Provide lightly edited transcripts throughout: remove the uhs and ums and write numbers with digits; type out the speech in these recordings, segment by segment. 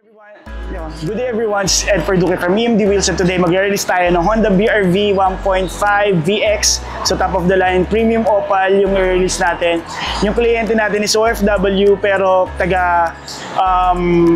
Good day everyone, it's Ed Perduque from EMD Wheels, and today mag-release tayo ng Honda BR-V 1.5 VX. So top of the line, premium opal yung i-release natin. Yung kliyente natin is OFW pero taga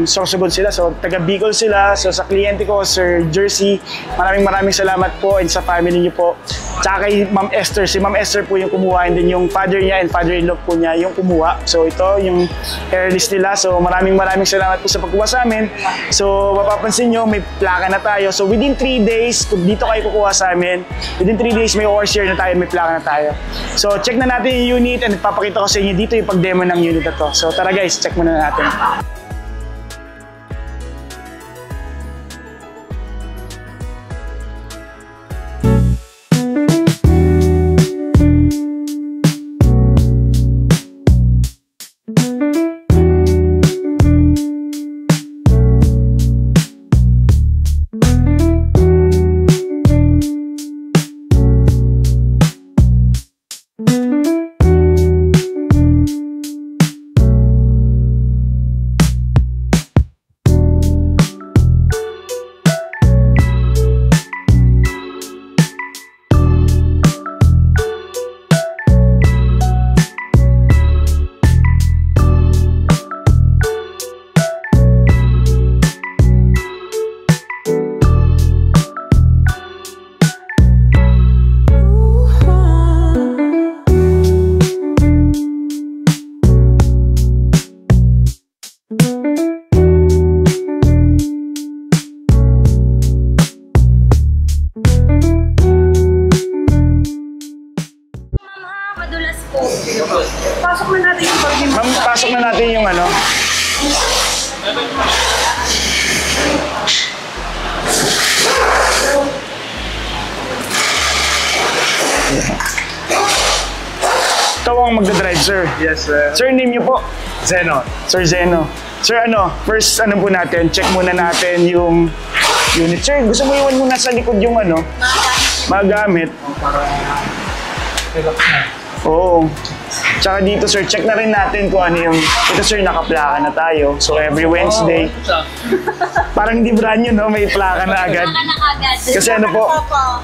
Sorsogon sila, so taga Bicol sila. So sa kliyente ko, Sir Jersey, maraming salamat po, and sa family niyo po. Tsaka kay Ma'am Esther, si Ma'am Esther po yung kumuha, and din yung father niya and father-in-law po niya yung kumuha. So ito yung i-release nila. So maraming salamat po sa pagkuha sa amin. So mapapansin nyo, may plaka na tayo. So within 3 days, kung dito kayo kukuha sa amin, within 3 days may overshare na tayo, may plaka na tayo. So check na natin yung unit, and papakita ko sa inyo dito yung pag-demo ng unit na to. So tara guys, check muna natin. Pasok na natin yung pag-game. Ma'am, pasok na natin yung ano. Ikaw ang magdadrive, sir. Yes, sir. Sir, name niyo po? Zeno. Sir Zeno. Sir, first po natin, check muna natin yung unit. Sir, gusto mo iwan muna sa likod yung magamit. Para relax na. Oo. Tsaka dito sir, check na rin natin kung ano yung... Ito sir, nakaplaka na tayo. So every Wednesday, parang hindi brand new, no? May plaka na agad. Kasi ano po,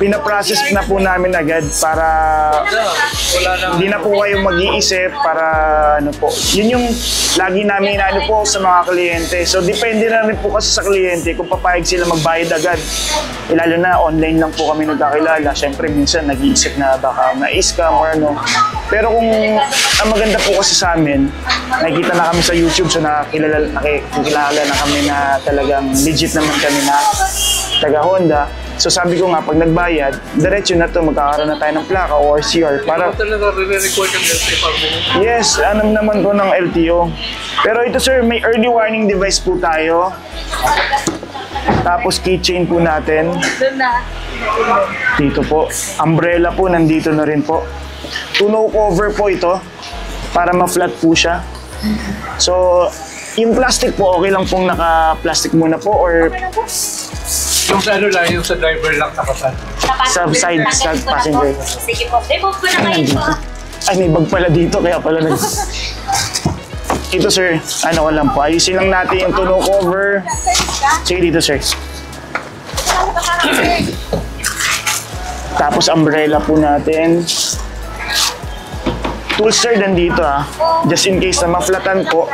pinaprocess na po namin agad para hindi na po kayo mag-iisip para ano po. Yun yung lagi namin ano po sa mga kliyente. So depende na rin po kasi sa kliyente kung papayag sila magbayad agad. Lalo na online lang po kami nagkakilala. Siyempre minsan nag-iisip na baka na-scam or ano. Pero kung ang maganda po kasi sa amin, nakikita na kami sa YouTube, so nakilala na kami na talagang legit naman kami na taga Honda. So sabi ko nga, pag nagbayad, diretso na to, magkakaroon na tayo ng plaka o RCR para... Talaga re-record yung LTO? Yes, alam naman po ng LTO. Pero ito sir, may early warning device po tayo. Tapos keychain po natin. Dito po. Umbrella po, nandito na rin po. Tonneau cover po ito para ma-flat po siya. So, yung plastic po, okay lang pong naka-plastic muna po or... Yung sa ano lang, yung sa driver lang nakasan. Sa side, sa passenger. Sige po, may bag po na kayo po. Ay, may bag pala dito, kaya pala nag... Ito sir, ano ko lang po, ayusin lang natin yung tonneau cover. Sige dito sir. Tapos umbrella po natin. Tools sir, nandito just in case na ma-flatan po.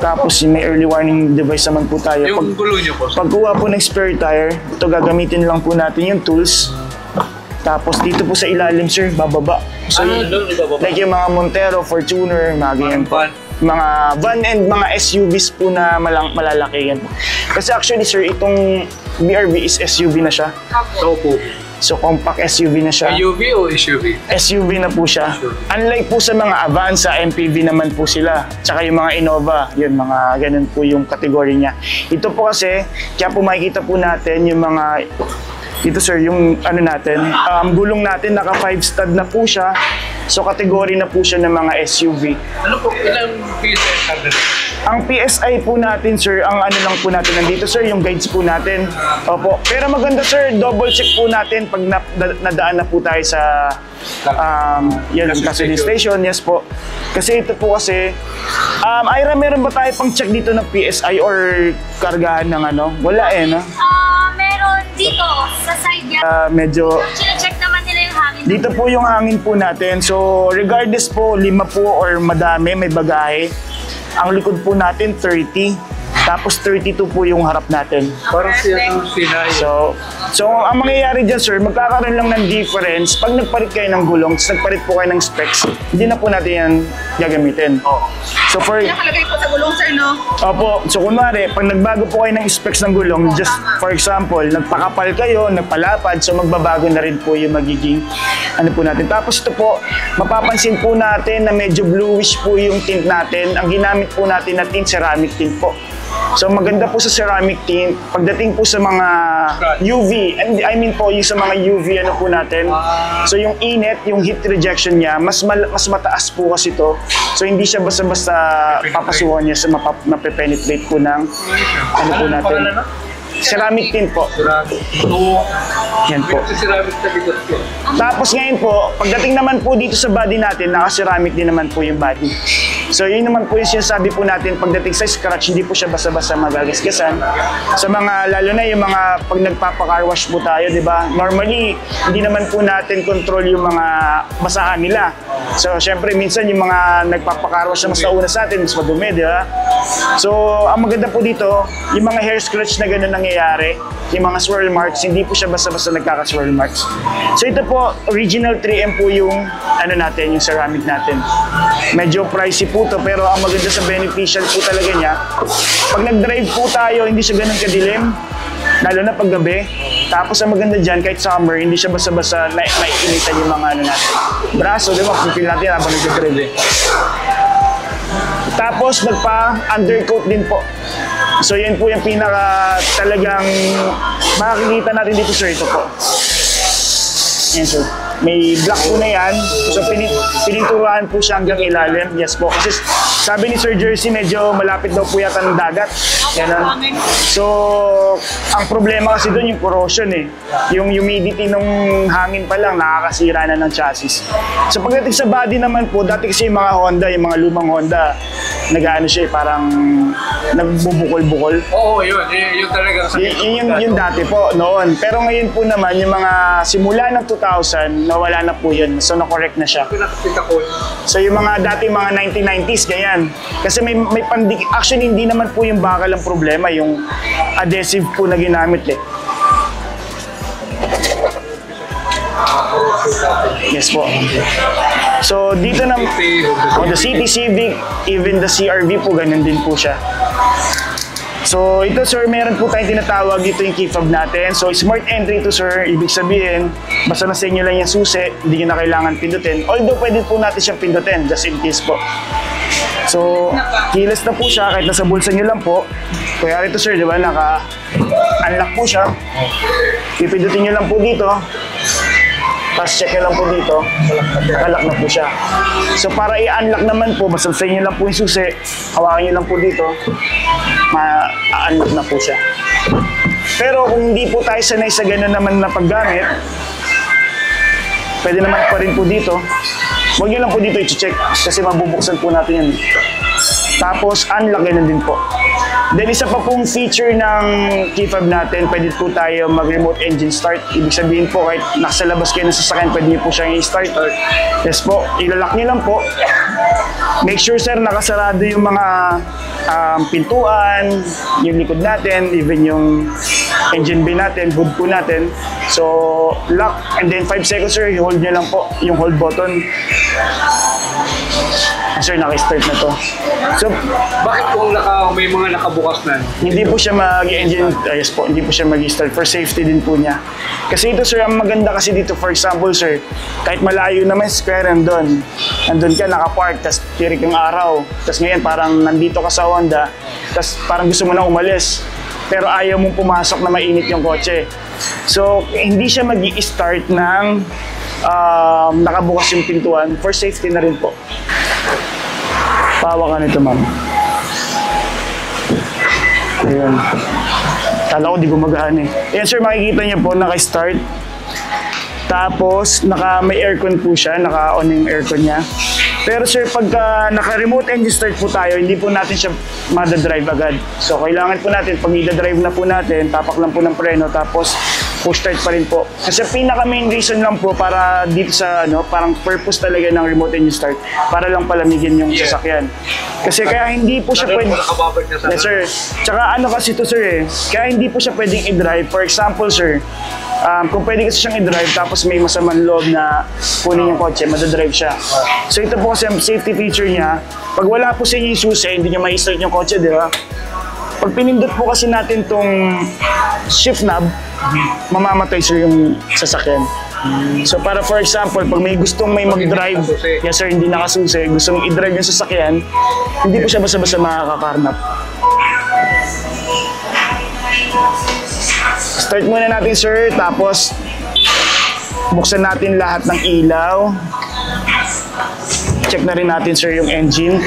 Tapos may early warning device naman po tayo. Yung gulo nyo po. Pagkuha po ng spare tire, ito gagamitin lang po natin yung tools. Tapos dito po sa ilalim sir, bababa. So like yung mga Montero, Fortuner, mga ganyan po. Mga van and mga SUVs po na malalaki yan. Kasi actually sir, itong BR-V is SUV na siya. Opo. So compact SUV na siya. SUV o SUV? SUV na po siya. Unlike po sa mga Avanza, MPV naman po sila. Tsaka yung mga Innova, yun, mga ganun po yung kategory niya. Ito po kasi, kaya po makikita po natin yung mga, ito sir, yung ano natin, gulong natin, naka 5 stud na po siya. So kategory na po siya ng mga SUV. Ano po, ilang PSI sabi? Ang PSI po natin, sir, ang ano lang po natin nandito, sir, yung guides po natin. Opo. Pero maganda, sir, double check po natin pag nadaan na po tayo sa yan, gasoline station. Yes po. Kasi ito po kasi, Ira, meron ba tayo pang check dito ng PSI or kargahan ng ano? Wala no? Meron dito, sa side yan. Medyo Chine-check naman nila yung hangin. dito po yung hangin po natin. So, regardless po, 5 po or madami, may bagahe. Ang likod po natin, 30. Tapos 32 po yung harap natin. Parang siya ng Sinay. So ang mangyayari dyan, sir, magkakaroon lang ng difference. Pag nagpalit kayo ng gulong, tapos nagpalit po kayo ng specs, hindi na po natin yan gagamitin. So for... Nakalagay po sa gulong, sir, no? Opo. So kunwari, pag nagbago po kayo ng specs ng gulong, just for example, nagpakapal kayo, nagpalapad, so magbabago na rin po yung magiging ano po natin. Tapos ito po, mapapansin po natin na medyo bluish po yung tint natin. Ang ginamit po natin na tint, ceramic tint po. So maganda po sa ceramic tint. Pagdating po sa mga UV, I mean po yung sa mga UV ano po natin. So yung init, yung heat rejection niya, mas mataas po kasi to. So hindi siya basta-basta papasuhan niya sa mape-penetrate po ng ano po natin. Ceramic tint po. Yan po. Ceramic sa likod ko. Tapos ngayon po, pagdating naman po dito sa body natin, naka-ceramic din naman po yung body. So yun naman po yung sinasabi po natin, pagdating sa scratch, hindi po siya basta-basta magagasgasan. Sa mga, lalo na yung mga pag nagpapa-car wash po tayo, di ba? Normally, hindi naman po natin control yung mga basahan nila. So syempre, minsan yung mga nagpapa-car wash na mas nauna sa atin, mas madumi, di ba? So ang maganda po dito, yung mga hair scratch na gano'n nangyayari, yung mga swirl marks, hindi po siya basta-basta nagkaka-swirl marks. So ito po, original 3M po yung ano natin, yung ceramic natin. Medyo pricey po to, pero ang maganda sa beneficial po talaga niya, pag nag-drive po tayo, hindi siya ganun kadilim, lalo na pag gabi. Tapos ang maganda dyan, kahit summer, hindi siya basta-basta naiinitan yung mga ano natin. Braso, di ba? Pupil natin habang nag-drive eh. Tapos nagpa-undercoat din po. So yan po yung pinaka talagang makikita natin dito, sir. Ito po. Yan, sir. May black po na yan. So pininturahan po siya hanggang ilalim. Yes po. Kasi sabi ni Sir Jersey, medyo malapit daw po yata ng dagat. Yan. So ang problema kasi doon yung corrosion eh. Yung humidity ng hangin pa lang nakakasira na ng chassis. So pagdating sa body naman po, dati kasi yung mga Honda, yung mga lumang Honda, nag-ano siya eh, parang nagbubukol-bukol. Oo, yun. Yun talaga. Yung dati po, noon. Pero ngayon po naman, yung mga simula ng 2000, nawala na po yun. So, na-correct na siya. Pinakita ko. So, yung mga dati, mga 1990s, ganyan. Kasi may actually, hindi naman po yung bakal ang problema, yung adhesive po na ginamit eh. Yes po. So, dito na, the City Civic, even the CR-V po, ganun din po siya. So, ito sir, meron po tayong tinatawag dito yung key fob natin. So, smart entry to sir, ibig sabihin, basta na sa inyo lang yung susi, hindi nyo na kailangan pindutin. Although, pwede po natin siyang pindutin, just in case po. So, keyless na po siya, kahit nasa bulsa nyo lang po. Kaya ito sir, di ba, naka-unlock po siya. Pipindutin nyo lang po dito. Tapos check nyo lang po dito, nakalak na po siya. So para i-unlock naman po, basta sa inyo lang po yung susi, hawakan nyo lang po dito, ma-unlock na po siya. Pero kung hindi po tayo sanay sa gano'n naman na paggamit, pwede naman pa rin po dito. Huwag nyo lang po dito i-check kasi mabubuksan po natin yan. Tapos unlock, ganun din po. Then isa pa pong feature ng key fob natin, pwede po tayo mag-remote engine start. Ibig sabihin po kahit nasa labas kayo ng sasakyan, pwede niyo po siyang i-start. Yes po, ilalak niyo lang po. Make sure sir, nakasarado yung mga pintuan, yung likod natin, even yung engine bay natin, hood po natin. So, lock, and then 5 seconds sir, i-hold nyo lang po yung hold button. Sir, naka-start na to. So, bakit kung may mga nakabukas na? hindi po siya mag-engine, yes po, hindi po siya mag-start for safety din po niya. Kasi ito sir, ang maganda kasi dito, for example sir, kahit malayo naman square nandun ka, nakapark, tapos tirik yung araw, tapos ngayon parang nandito ka sa Honda, tapos parang gusto mo na umalis, pero ayaw mong pumasok na mainit yung kotse. So, hindi siya mag-i-start ng nakabukas yung pintuan, for safety na rin po. Pahawakan nito, ma'am. Ayan. Kala ko di gumagana eh. Ayan sir, makikita niyo po, naka-start. Tapos, may aircon po siya, naka-on yung aircon niya. Pero sir, pagka naka-remote engine start po tayo, hindi po natin siya madadrive agad. So, kailangan po natin, pag i-drive na po natin, tapak lang po ng preno, tapos push start pa rin po. Kasi pinaka main reason lang po para dito sa parang purpose talaga ng remote engine start, para lang palamigin yung sasakyan. Kasi kaya hindi po siya pwede. Yes sir. Tsaka kasi to sir kaya hindi po siya pwedeng i-drive. For example sir, kung pwede kasi siyang i-drive tapos may masamang loob na kunin yung kotse, madadrive siya. So ito po kasi ang safety feature niya, pag wala po sa inyo yung susi, hindi niya ma-start yung kotse, di ba? Pag pinindot po kasi natin tong shift knob, mamamatay sir yung sasakyan. So para for example, pag may gustong mag-drive, yes sir, hindi nakasusi, gustong i-drive yung sasakyan, hindi po siya basta-basta makakakarnap. Start muna natin sir, tapos buksan natin lahat ng ilaw. Check na rin natin sir yung engine.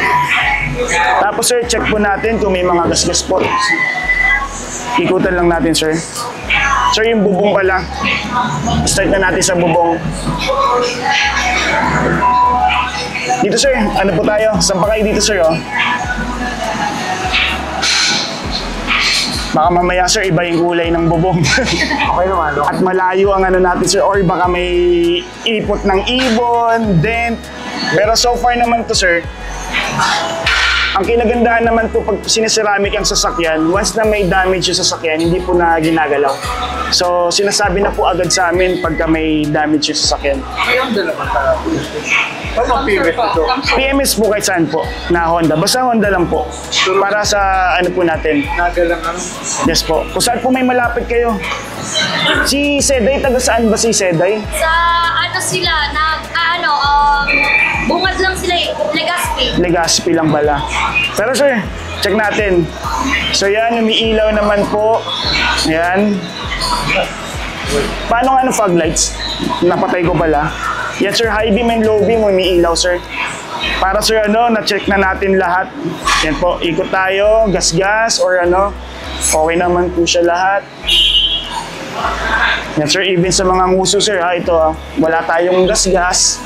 Tapos sir, check po natin kung may mga gas-gas po. Ikutan lang natin sir. Sir, yung bubong pala. Start na natin sa bubong. Dito sir, ano po tayo? Saan pa kayo dito sir Baka mamaya sir, iba yung kulay ng bubong. Okay naman. At malayo ang natin sir, or baka may ipot ng ibon, dent. Pero so far naman to sir, ang kinagandahan naman po pag siniceramic ang sasakyan, once na may damage yung sasakyan, hindi po na ginagalaw. So sinasabi na po agad sa amin pagka may damage yung sasakyan. May Honda naman para. Paano PMS ito? PMS po kahit saan po na Honda. Basta Honda lang po. Para sa po natin. Nagalang Yes po. Kung saan po may malapit kayo. Si Seday, taga saan ba si Seday? Sa sila, bungad lang sila Legazpi. Legazpi lang pala. Pero sir, check natin. So yan, umiilaw naman po. Yan. Paano fog lights? Napatay ko pala. Yan sir, high beam and low beam, umiilaw sir. Para sir, na-check na natin lahat. Yan po, ikot tayo, gas-gas, or okay naman po siya lahat. Yan sir, even sa mga nguso sir, ito wala tayong gas-gas.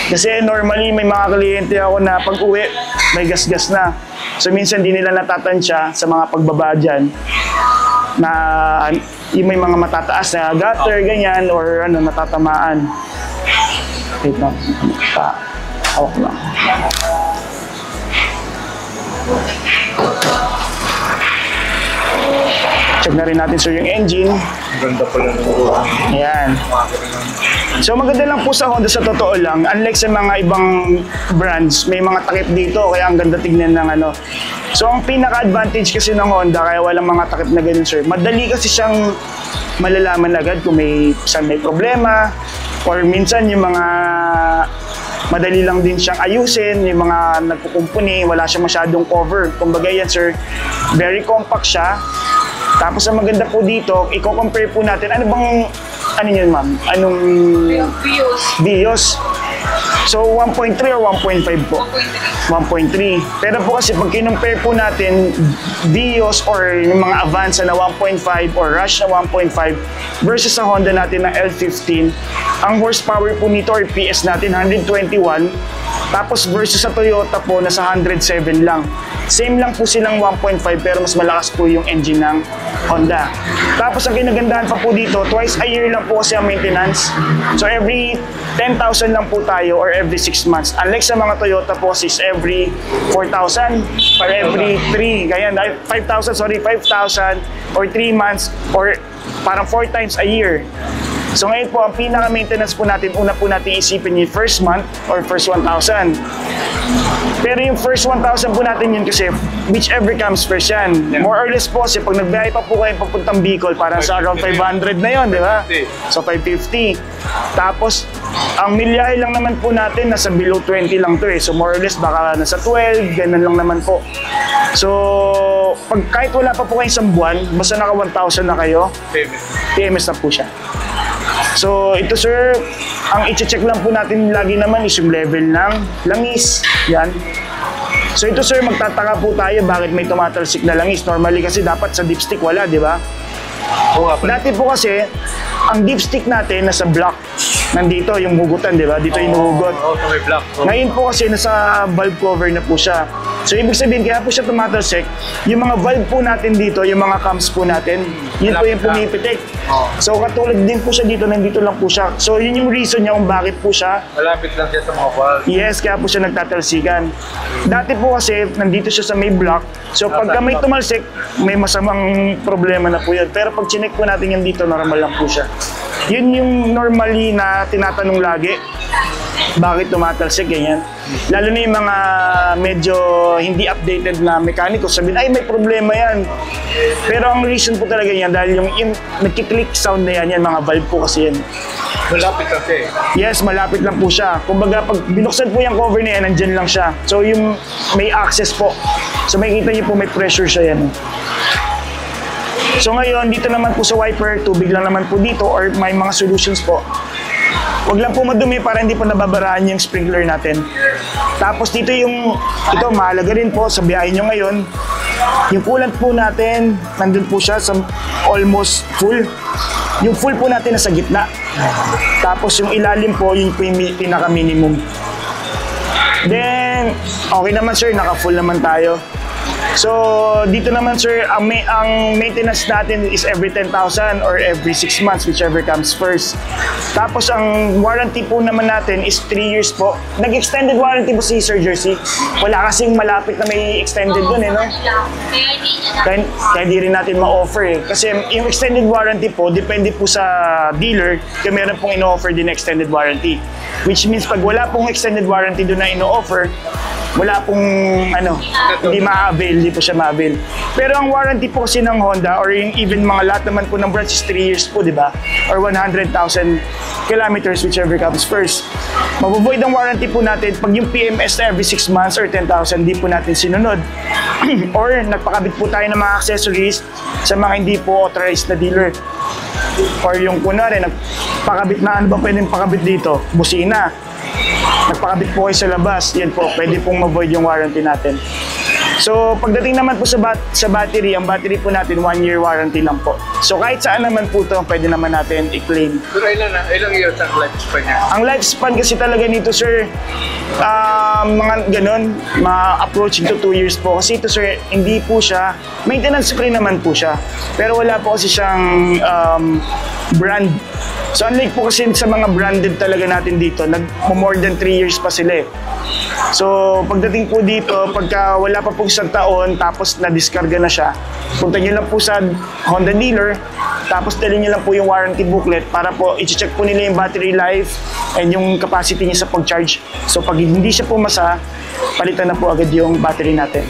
Kasi normally may mga kliyente ako na pag-uwi, may gas-gas na. So minsan di nila natatansya sa mga pagbaba dyan na yung may mga matataas na gutter, ganyan, or natatamaan. Wait lang, hawak lang. Check na rin natin sir yung engine. Ganda pala ng ulo. Ayan. So maganda lang po sa Honda sa totoo lang. Unlike sa mga ibang brands, may mga takip dito kaya ang ganda tignan ng So ang pinaka-advantage kasi ng Honda kaya walang mga takip na ganun sir. Madali kasi siyang malalaman agad kung may problema or minsan yung mga madali lang din siyang ayusin, yung mga nagkukumpuni, wala siyang masyadong cover. Kumbaga yan sir, very compact siya. Tapos ang maganda po dito, i-compare po natin, ano yun ma'am? Anong Vios? So 1.3 or 1.5 po? 1.3. Pero po kasi pag kinumpare po natin Vios or yung mga Avanza na 1.5 or Rush na 1.5 versus sa Honda natin na L15, ang horsepower po nito or PS natin 121, tapos versus sa Toyota po nasa 107 lang. Same lang po silang 1.5 pero mas malakas po yung engine ng Honda. Tapos ang kinagandahan pa po dito, twice a year lang po kasi ang maintenance. So every 10,000 lang po tayo or every 6 months. Unlike sa mga Toyota po is every 4,000 or every 3, ganyan, 5,000 or 3 months or parang 4 times a year. So ngayon po, ang pinaka-maintenance po natin, una po natin isipin yung first month or first 1,000. Pero yung first 1,000 po natin yun kasi whichever comes first yan. Yeah. More or less po kasi pag nagbiyahe pa po kayo papuntang Bicol, parang sa around 500 na yun, di ba? So 550. Tapos, ang milyahe lang naman po natin, nasa below 20 lang to So more or less, baka nasa 12, ganun lang naman po. So, kahit wala pa po kayo isang buwan, basta naka 1,000 na kayo, PMS na po siya. So ito sir, ang i-check lang po natin lagi naman is yung level ng langis. Yan. So ito sir, magtataka po tayo bakit may tumatalsik na langis. Normally kasi dapat sa dipstick wala, di ba? Oo nga pala. Dati po kasi, ang dipstick natin nasa block. Nandito yung hugutan, di ba? Dito yung hugot. Oo, may black. Ngayon po kasi nasa valve cover na po siya. So ibig sabihin, kaya po siya tumatalsik, yung mga valve po natin dito, yung mga cams po natin, yun po yung pumipitik. So katulad din po siya dito, nandito lang po siya. So yun yung reason niya kung bakit po siya. Malapit lang siya sa mga valve. Yes, kaya po siya nagtatalsikan. Dati po kasi, nandito siya sa may block. So pagka may tumalsik, may masamang problema na po yun. Pero pag chinek po natin yan dito, normal lang po siya. Yun yung normally na tinatanong lagi. Bakit tumatalsik, ganyan. Lalo na yung mga medyo hindi updated na mekaniko, sabihin, ay may problema yan. Pero ang reason po talaga yan, dahil yung nagkiklik sound na yan, mga valve po kasi yan. Malapit lang siya eh. Yes, malapit lang po siya. Kumbaga, pag binuksan po yung cover na yan, nandyan lang siya. So yung may access po. So makikita niyo po may pressure siya yan. So ngayon, dito naman po sa wiper, tubig lang naman po dito or may mga solutions po. Huwag lang po madumi para hindi po nababaraan yung sprinkler natin. Tapos dito ito mahalaga rin po sa biyahe nyo ngayon. Yung coolant po natin, nandun po siya sa almost full. Yung full po natin nasa gitna. Tapos yung ilalim po, yung pinaka-minimum. Then, okay naman sir, naka-full naman tayo. So, dito naman sir, ang maintenance natin is every 10,000 or every 6 months, whichever comes first. Tapos, ang warranty po naman natin is 3 years po. Nag-extended warranty po si Sir Jersey. Wala kasing malapit na may extended dun eh, no? Kaya hindi rin natin ma-offer eh. Kasi yung extended warranty po, depende po sa dealer kung meron pong ino-offer din na extended warranty. Which means pag wala pong extended warranty doon na ino-offer, wala pong hindi ma-avail, hindi po siya ma-avail. Pero ang warranty po kasi ng Honda or yung even mga lahat naman po ng brands is 3 years po, di ba? Or 100,000 kilometers, whichever comes first. Mabuvoid ang warranty po natin pag yung PMS na every 6 months or 10,000 di po natin sinunod. Or nagpakabit po tayo ng mga accessories sa mga hindi po authorized na dealer. Or yung kunwari, nagpakabit na ano ba pwedeng pakabit dito? Busina. Nagpakabit po kayo sa labas, yan po, pwede pong ma-void yung warranty natin. So, pagdating naman po sa battery, ang battery po natin 1 year warranty lang po. So, kahit saan naman po ito, pwede naman natin i-claim. Pero ilang years ang lifespan niya? Ang lifespan kasi talaga nito, sir, mga ganun, approaching to 2 years po. Kasi ito, sir, hindi po siya, maintenance free naman po siya. Pero wala po kasi siyang brand. So unlike po kasi sa mga branded talaga natin dito, more than 3 years pa sila eh. So pagdating po dito, pagka wala pa po isang taon, tapos na-discarga na siya, punta nyo lang po sa Honda dealer, tapos dalhin nyo lang po yung warranty booklet para po i-check po nila yung battery life and yung capacity niya sa pag-charge. So pag hindi siya pumasa, palitan na po agad yung battery natin.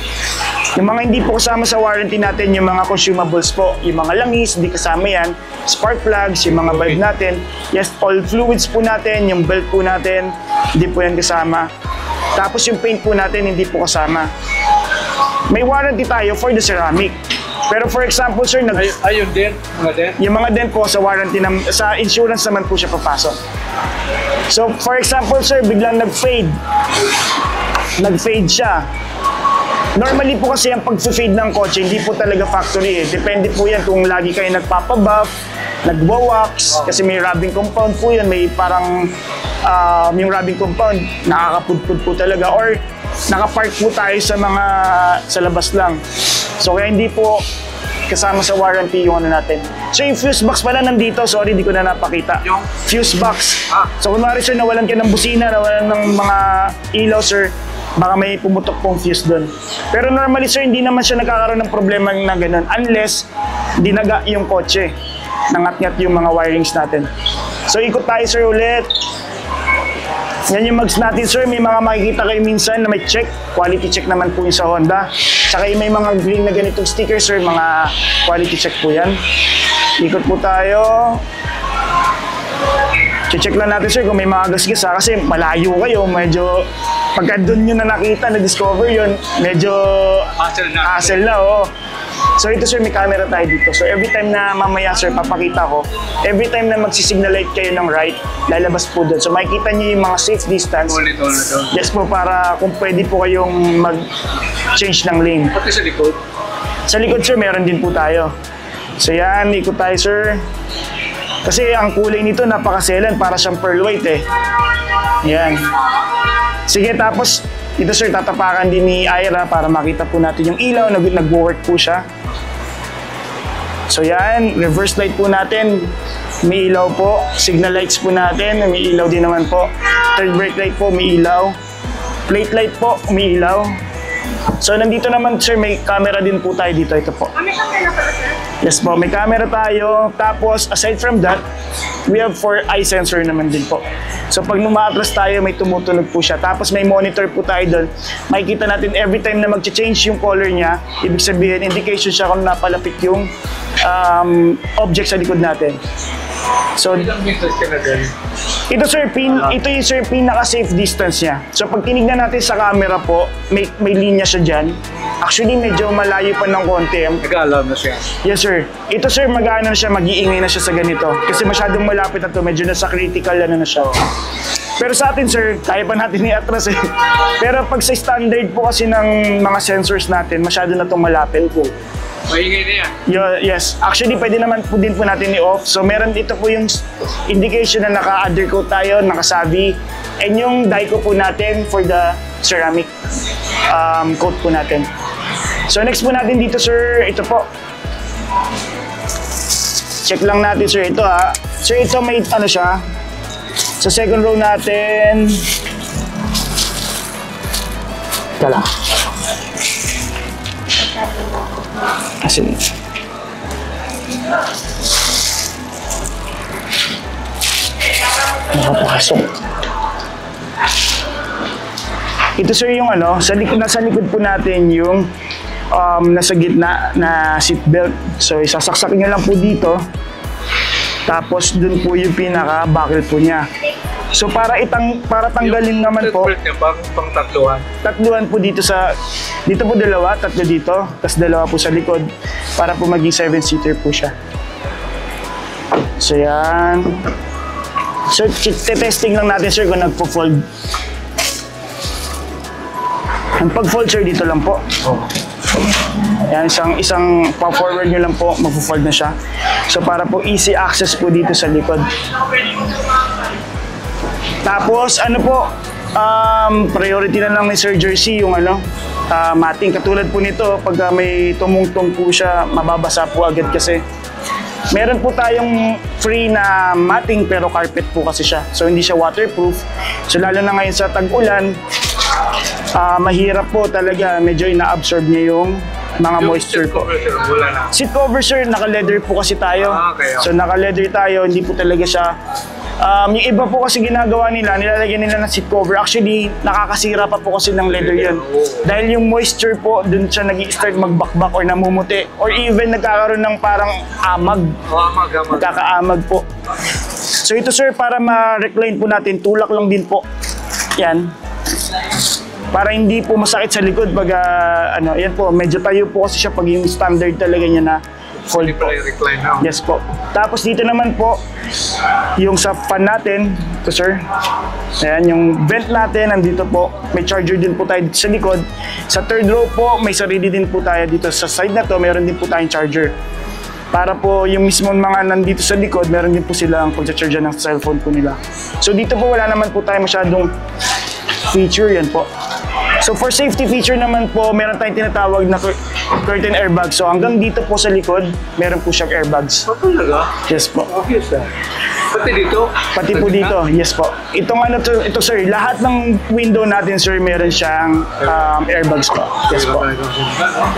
Yung mga hindi po kasama sa warranty natin, yung mga consumables po, yung mga langis, hindi kasama yan, spark plugs, yung mga bulb natin, yes, all fluids po natin, yung belt po natin, hindi po yan kasama. Tapos yung paint po natin, hindi po kasama. May warranty tayo for the ceramic. Pero for example, sir, ayun din, mga dent? Yung mga dent po sa warranty, sa insurance naman po siya papasok. So for example, sir, biglang nag-fade siya. Normally po kasi ang pag-fade ng kotse, hindi po talaga factory eh. Depende po yan kung lagi kayo nagpapabuff, nagwawax, kasi may rubbing compound po yan, may parang yung rubbing compound, nakakapudpud po talaga, or nakapark po tayo sa labas lang. So kaya hindi po kasama sa warranty yung natin. So yung fuse box pala nandito, sorry, di ko na napakita. Yung fuse box. So kunwari sir, nawalan ka ng busina, nawalan ng mga ilaw sir, baka may pumutok pong fuse doon. Pero normally sir, hindi naman siya nagkakaroon ng problema na ganun unless dinaga yung kotse. Nangat-ngat yung mga wirings natin. So ikot tayo sir ulit. Yan yung mags natin sir, may mga makikita kayo minsan na may check. Quality check naman po yung sa Honda. Tsaka yung may mga green na ganitong sticker sir, mga quality check po yan. Ikot po tayo. Check lang natin sir kung may mga gas-gas ha, kasi malayo kayo, medyo pagka doon nyo na nakita, na-discover yun, medyo hassle na, oh. So ito sir, may camera tayo dito. So every time na mamaya sir, papakita ko, every time na magsisignal light kayo ng right, lalabas po doon. So makikita niyo yung mga safe distance. Monitor na doon. Yes po, para kung pwede po kayong mag-change ng lane. Pati sa likod. Sa likod sir, meron din po tayo. So yan, ikot tayo sir. Kasi ang kulay nito napakaselan, para siyang pearl white eh. Yan. Sige, tapos ito sir, tatapakan din ni Ira para makita po natin yung ilaw, nag-work po siya. So yan, reverse light po natin. May ilaw po. Signal lights po natin, may ilaw din naman po. Third brake light po, may ilaw. Plate light po, may ilaw. So nandito naman sir, may camera din po tayo dito. Ito po. May camera pala sir? Yes po, may camera tayo. Tapos aside from that, we have 4 eye sensor naman din po. So pag numatras tayo, may tumutunog po siya. Tapos may monitor po tayo doon. Makikita natin every time na mag-change yung color niya, ibig sabihin, indication siya kung napalapit yung object sa likod natin. So, Ilang meters ka na doon? ito sir, ito yung sir, pinaka-safe distance niya. So pag tinignan natin sa camera po, may linya siya dyan. Actually, medyo malayo pa ng konti. Nag-alarm na siya. Yes sir. Ito sir, mag-ano na siya, mag-iingay na siya sa ganito. Kasi masyadong malapit na to, medyo nasa critical na siya. Pero sa atin sir, kaya pa natin i-atras eh. Pero pag sa standard po kasi ng mga sensors natin, masyado na itong malapit po. Maingay na yan. Yes. Actually, pwede naman po din po natin i-off. So meron dito po yung indication na naka-undercoat tayo, nakasabi. And yung Daico po natin for the ceramic coat po natin. So next po natin dito sir, ito po. Check lang natin sir, ito ha. Sir, ito may ano siya. Sa second row natin. Ito lang. Asin. Nakapasok. Ito sir yung ano, sa likod, nasa likod po natin yung nasa gitna na seatbelt. So isasaksakin nyo lang po dito. Tapos dun po yung pinaka-buckle po niya. So para tanggalin naman po. Yung pang tatluhan. Tatluhan po dito po dalawa, tatlo dito, tapos dalawa po sa likod para po maging 7-seater po siya. So yan. So testing lang natin sir kung nagpo-fold. Ang pag-fold sir dito lang po. Yan, isang pa-forward nyo lang po, magpo-fold na siya. So para po easy access po dito sa likod. Tapos ano po, priority na lang ni Sir Jersey yung ano, matting. Katulad po nito, pag may tumungtong po siya, mababasa po agad kasi. Meron po tayong free na matting pero carpet po kasi siya. So hindi siya waterproof. So lalo na ngayon sa tag-ulan, mahirap po talaga, medyo ina-absorb niya yung mga moisture po. Seat cover sir, naka-leather po kasi tayo. Okay. So naka-leather tayo, hindi po talaga siya. Yung iba po kasi ginagawa nila, nilalagyan nila ng seat cover. Actually, nakakasira pa po kasi ng leather yun. Dahil yung moisture po, dun siya nag-i-start magbakbak or namumuti. Or even nagkakaroon ng parang amag. Nagkakaamag po. So ito sir, para ma-recline po natin, tulak lang din po. Yan. Para hindi po masakit sa likod pag yan po, medyo tayo po kasi siya pag yung standard talaga niya na fold po. Yes po. Tapos dito naman po, yung sa fan natin, ito sir. Ayan, yung vent natin, nandito po. May charger din po tayo dito sa likod. Sa third row po, may sarili din po tayo dito. Sa side na to, meron din po tayong charger. Para po yung mismo mga nandito sa likod, meron din po silang pag-charge ng cellphone po nila. So dito po, wala naman po tayo masyadong feature, yan po. So for safety feature naman po, meron tayong tinatawag na curtain airbag. So hanggang dito po sa likod, meron po siyang airbags. Talaga? Yes po. Obvious ah. Pati dito? Pati po dito, yes po. Ito sir, lahat ng window natin sir, meron siyang airbags po. Yes po.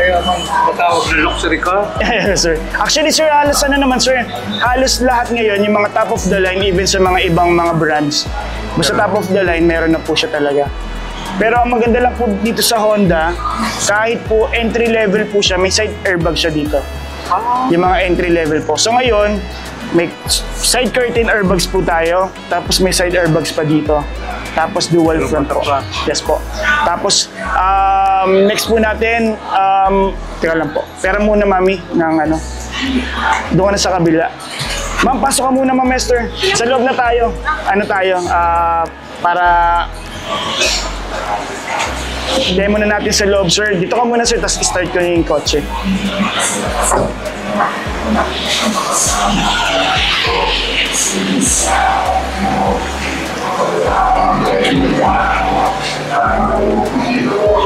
Kaya matawag na luxury car? Yes sir. Actually sir, halos naman sir, halos lahat ngayon, yung mga top of the line, even sa mga ibang mga brands, basta top of the line, meron na po siya talaga. Pero ang maganda lang po dito sa Honda, kahit po entry level po siya, may side airbag siya dito. Yung mga entry level po. So ngayon, may side curtain airbags po tayo. Tapos may side airbags pa dito. Tapos dual front po. Yes po. Tapos, next po natin, teka lang po. Pera muna, mami, ng ano. Doon ka na sa kabila. Ma'am, pasok ka muna, ma'am, Esther. Sa loob na tayo. Ano tayo? Para demo na natin sa loob, sir. Dito ka muna, sir, tapos start ko yung kotse.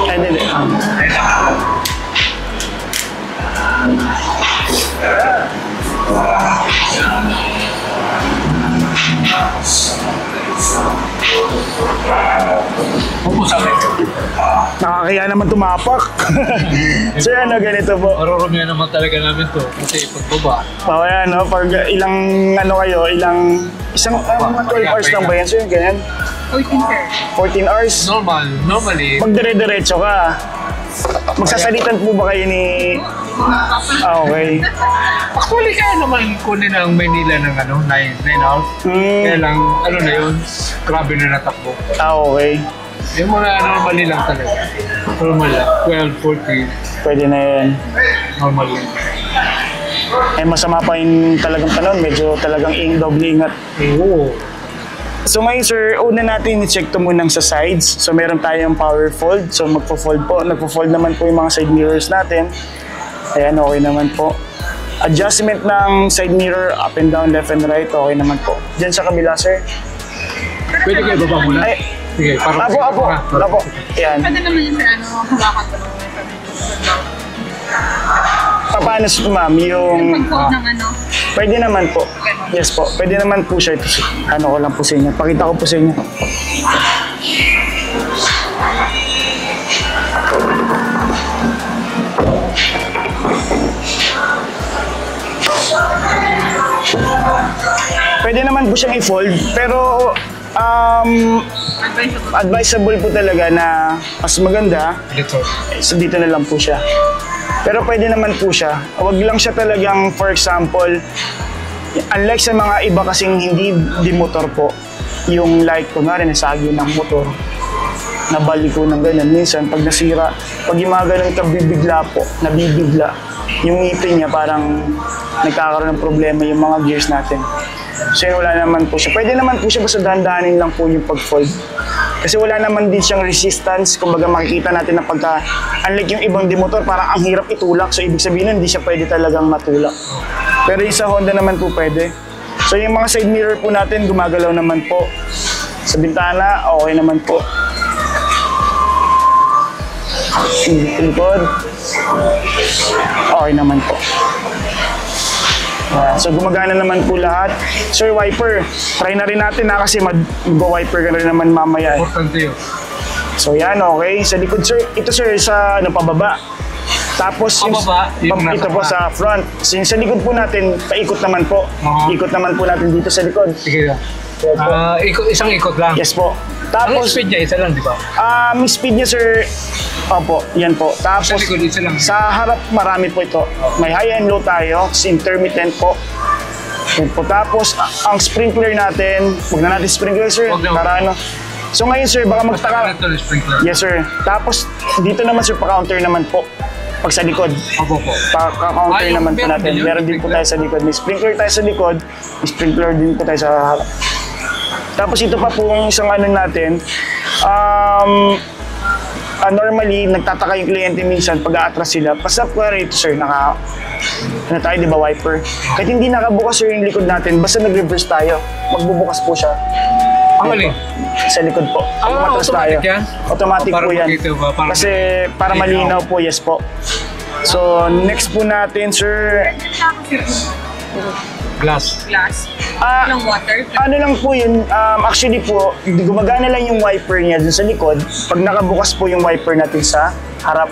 And then, Opo sa akin. nakakaya naman tumapak. Sir, ano, ganito po. Marurumihan naman talaga namin to. Kasi pagbaba. Mamaya, no? Pag ilang, ano kayo, isang, mga 12 hours lang ba yan, sir? Ganyan? 14 hours? Normally. Pag dire-diretso ka, magsasalitan po ba kayo ni... okay. Actually, kaya naman kunin ang Maynila ng 9 hours. Kaya lang, na yun, grabe na natakbo. Okay. Yung mga normally lang talaga. Normal lang. 12, 14. Pwede na yan. Normal lang. Eh, masama pa yung talagang panahon. Medyo talagang doble ingat. Oo. So ngayon, sir, una natin i-check to munang sa sides. So meron tayong power fold. So magpo-fold po. Nagpo-fold naman po yung mga side mirrors natin. Ayan, okay naman po. Adjustment ng side mirror, up and down, left and right, okay naman po. Diyan sa kabila, sir. Pwede kayo baba muna? Ay, sige, para apo. Ayan. Pwede naman yun sa hawakan ko. Paano, ma'am, yung... Pag-fold ng Pwede naman po. Yes po. Pwede naman po siya. Ano ko lang po sa inyo. Pakita ko po sa inyo. Pwede naman po siyang i-fold, pero advisable po talaga na mas maganda, so dito na lang po siya. Pero pwede naman po siya. Huwag lang siya talagang, for example, unlike sa mga iba kasing hindi di motor po, yung like, kunwari nasagi ng motor, nabalik ko ng ganyan. Minsan, pag nasira, pag yung mga ganun kabibigla po, nabibigla, yung ngipin niya parang nagkakaroon ng problema yung mga gears natin. So yun, wala naman po siya. Pwede naman po siya, basta dahan-dahanin lang po yung pag-fold. Kasi wala naman din siyang resistance. Kumbaga makikita natin na pagka, unlike yung ibang demotor, parang ang hirap itulak. So ibig sabihin, hindi siya pwede talagang matulak. Pero yung sa Honda naman po pwede. So yung mga side mirror po natin, gumagalaw naman po. Sa bintana, okay naman po. Likod. Okay naman po. So gumagana naman po lahat. Sir, wiper, try na rin natin na kasi mag-wiper ka na rin naman mamaya. Importante yun. So yan, okay. Sa likod, sir, ito sir, sa pababa. Tapos ito po sa front. So, yung sa likod po natin, paikot naman po. Ikot naman po natin dito sa likod. Sige. Isang ikot lang. Yes po. Ang Tapos, speed niya, isa lang, di ba? yung speed niya, sir, opo, yan po. Tapos, Sa likod, isa lang. sa harap, marami po ito. May high and low tayo, intermittent po. Yan po. Tapos, ang sprinkler natin, huwag na natin sprinkler, sir. Huwag na. Para ano. So ngayon, sir, baka magtaka. Ito, sprinkler. Yes, sir. Tapos, dito naman, sir, pa-counter naman po. Pag sa likod. Opo po. Pa-counter naman po natin. Meron din po tayo sa likod. May sprinkler tayo sa likod. May sprinkler din po tayo sa harap. Tapos ito pa po yung isang ano natin. Normally, nagtataka yung kliyente minsan pag a-atras sila. Basta po ito, sir, ano tayo, di ba, wiper? Kahit hindi nakabukas, sir, yung likod natin, basta nag-reverse tayo, magbubukas po siya. Ang galing. Sa likod po. Automatic yan? Automatic Para po yan. makita ba? Para Kasi para malinaw po, yes po. So, next po natin, sir. Glass. Ng water. Ano lang po yun, actually po, gumagana lang yung wiper niya dun sa likod pag nakabukas po yung wiper natin sa harap.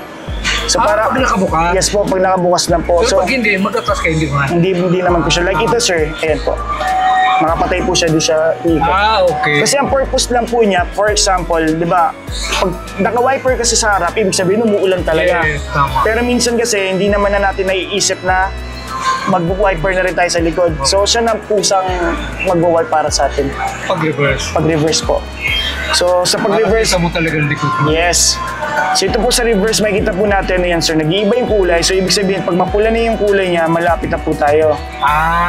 So para pag nakabukas? Yes po, pag nakabukas lang po. So, pag hindi, mag-atras ka, hindi ba? Hindi naman po siya. Like ito, sir, ayan po. Nakapatay po siya di siya ikot. Okay. Kasi ang purpose lang po niya, for example, di ba, pag naka-wiper kasi sa harap, ibig sabihin umuulan talaga. Yes, tama. Pero minsan kasi, hindi naman na natin naiisip na mag-wiper na rin tayo sa likod. So siya na pusang mag-wipe para sa atin. Pag-reverse. Pag-reverse po. So sa pag-reverse, Makikita mo talagang likod mo. yes. So ito po sa reverse, makikita po natin, ayan sir, nag-iiba yung kulay. So ibig sabihin, pag mapula na yung kulay niya, malapit na po tayo.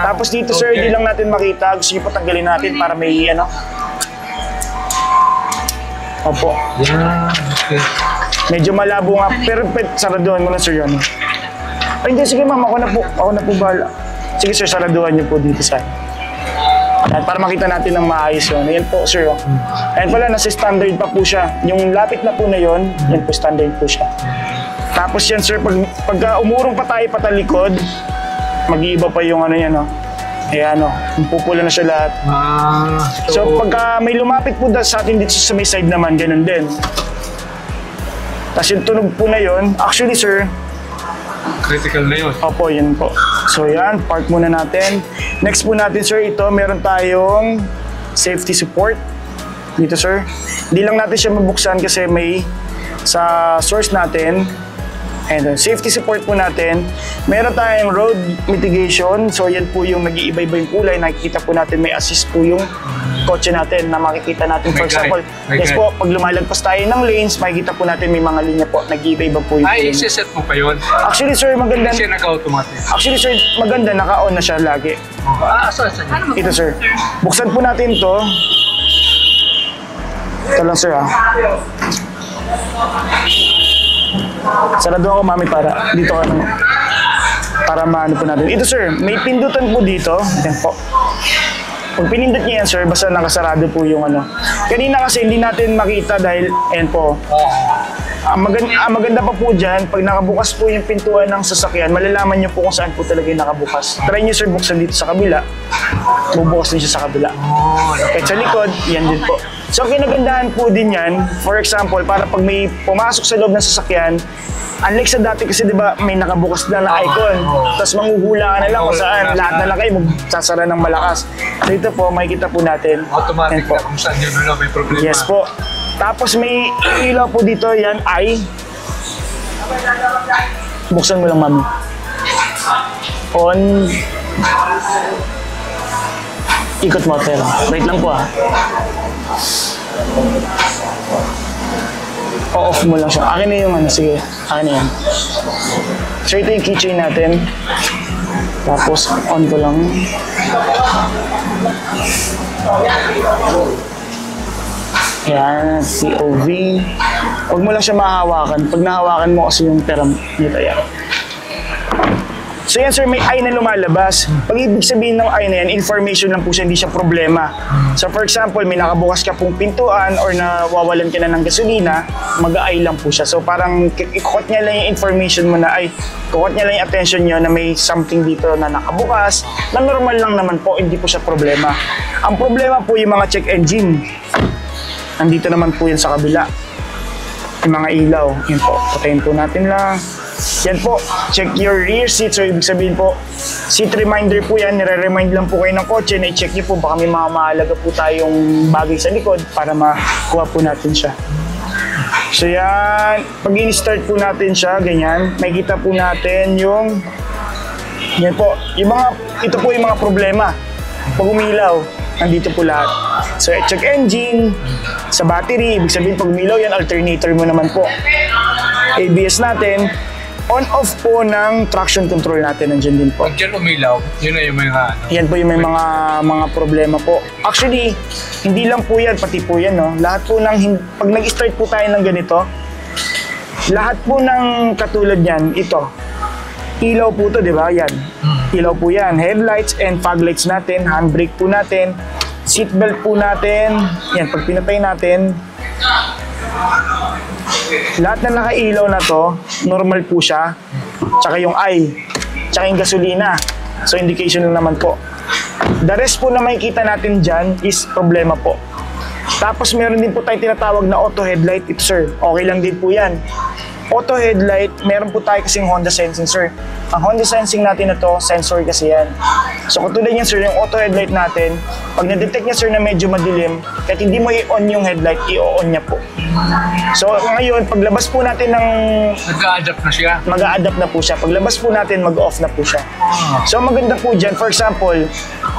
Tapos dito sir, hindi lang natin makita. Gusto niyo po tanggalin natin para may ano. Opo. Yeah, okay. Medyo malabo nga, pero saraduhan mo na sir yun. Ay hindi, sige ma'am, ako na po bahala. Sige sir, saraduhan niyo po dito sa ayan, para makita natin ng maayos yun. Ayan po sir. Ayan pala, nasa standard pa po siya. Yung lapit na po na yun, yan po standard po siya. Tapos yan sir, pagka umurong pa tayo patalikod, mag-iiba pa yung ano yan, no? Ayan, no? Pupula na siya lahat. So pagka may lumapit po sa atin dito sa may side naman, ganun din. Tapos yung tunog po na yun, actually sir, Critical na yun. opo, yun po. So yan, park muna natin. Next po natin sir, ito meron tayong safety support. Dito sir. Hindi lang natin siya mabuksan kasi may sa source natin. And then, safety support po natin. Meron tayong road mitigation. So yan po yung nag-iiba-iba yung kulay. Nakikita po natin may assist po yung kotse natin na makikita natin. For example, yes po, pag lumalagpas tayo ng lanes, makikita po natin may mga linya po. Nag-iiba-iba po yung Ay, isa-set mo pa yun? Actually sir, maganda. Kasi naka-automatic. Actually sir, maganda, naka-on na siya lagi. Saan? Ito sir. Buksan po natin to. Ito lang sir Sarado ako mami para dito ka nang para maano po natin. Ito sir, may pindutan po dito. Yan po. Pag pinindot niya yan sir, basta nakasarado po yung ano. Kanina kasi hindi natin makita dahil yan po. Ang maganda pa po dyan, pag nakabukas po yung pintuan ng sasakyan, malalaman niyo po kung saan po talaga yung nakabukas. Try niyo sir buksan dito sa kabila. Bubukas din siya sa kabila. Kahit sa likod, yan din po. So ang kinagandahan po din yan, for example, para pag may pumasok sa loob ng sasakyan, unlike sa dati kasi di ba may nakabukas na icon, tapos manghuhula ka na lang kung saan, lahat na lang kayo magsasara ng malakas. So ito po, makikita po natin. Automatic Yan po. na kung saan yun may problema. Yes po. Tapos may ilaw po dito, yan ay buksan mo lang mami. On. Ikot mo, pero wait lang po O-off mo lang siya. Akin na yung ano, sige. Akin na yan. So ito yung keychain natin. Tapos on ko lang. Yan, POV. Huwag mo lang siya mahahawakan. Pag nahawakan mo kasi yung pera dito, yan. So yan sir, may eye na lumalabas. Pag ibig sabihin ng eye na yan, information lang po siya, hindi siya problema. So for example, may nakabukas ka pong pintuan or nawawalan ka na ng gasolina, mag-eye lang po siya. So parang ikukot niya lang yung information mo na ay, ikukot niya lang yung attention niyo na may something dito na nakabukas, na normal lang naman po, hindi po siya problema. Ang problema po yung mga check engine. Nandito naman po yan sa kabila. Yung mga ilaw. Yun po. Patayin po natin lang. Yan po. Check your rear seat. So, ibig sabihin po, seat reminder po yan. Nire-remind lang po kayo ng kotse na i-check nyo po. Baka may mga mahalaga po tayong bagay sa likod para makuha po natin siya. So, yan. Pag in-start po natin siya, ganyan, makikita po natin yung yan po. Ito po yung mga problema. Pag umilaw, nandito po lahat. So, check engine, sa battery, ibig sabihin pag umilaw yan, alternator mo naman po. ABS natin, on-off po ng traction control natin, nandiyan din po. Pag dyan umilaw, yun na yung mga Yan po yung may mga problema po. Actually, hindi lang po yan, pati po yan, no? Lahat po pag nag-start po tayo ng ganito, lahat po ng katulad yan, ito. Ilaw po to, di ba? Yan. Ilaw po yan. Headlights and fog lights natin, handbrake po natin, seatbelt po natin. Yan, pag pinatay natin, lahat na nakailaw na to, normal po siya. Tsaka yung eye, tsaka yung gasolina. So, indication lang naman po. The rest po na makikita natin dyan is problema po. Tapos, meron din po tayong tinatawag na auto headlight. Ito, sir, okay lang din po yan. Auto headlight, meron po tayo kasing Honda Sensing, sir. Ang Honda Sensing natin na to, sensor kasi yan. So, katulad yan, sir, yung auto headlight natin, pag na-detect niya, sir, na medyo madilim, kahit hindi mo i-on yung headlight, i-on niya po. So ngayon, paglabas po natin ng Nag-a-adapt na siya. mag-a-adapt na po siya. Paglabas po natin, mag-off na po siya. So maganda po dyan, for example,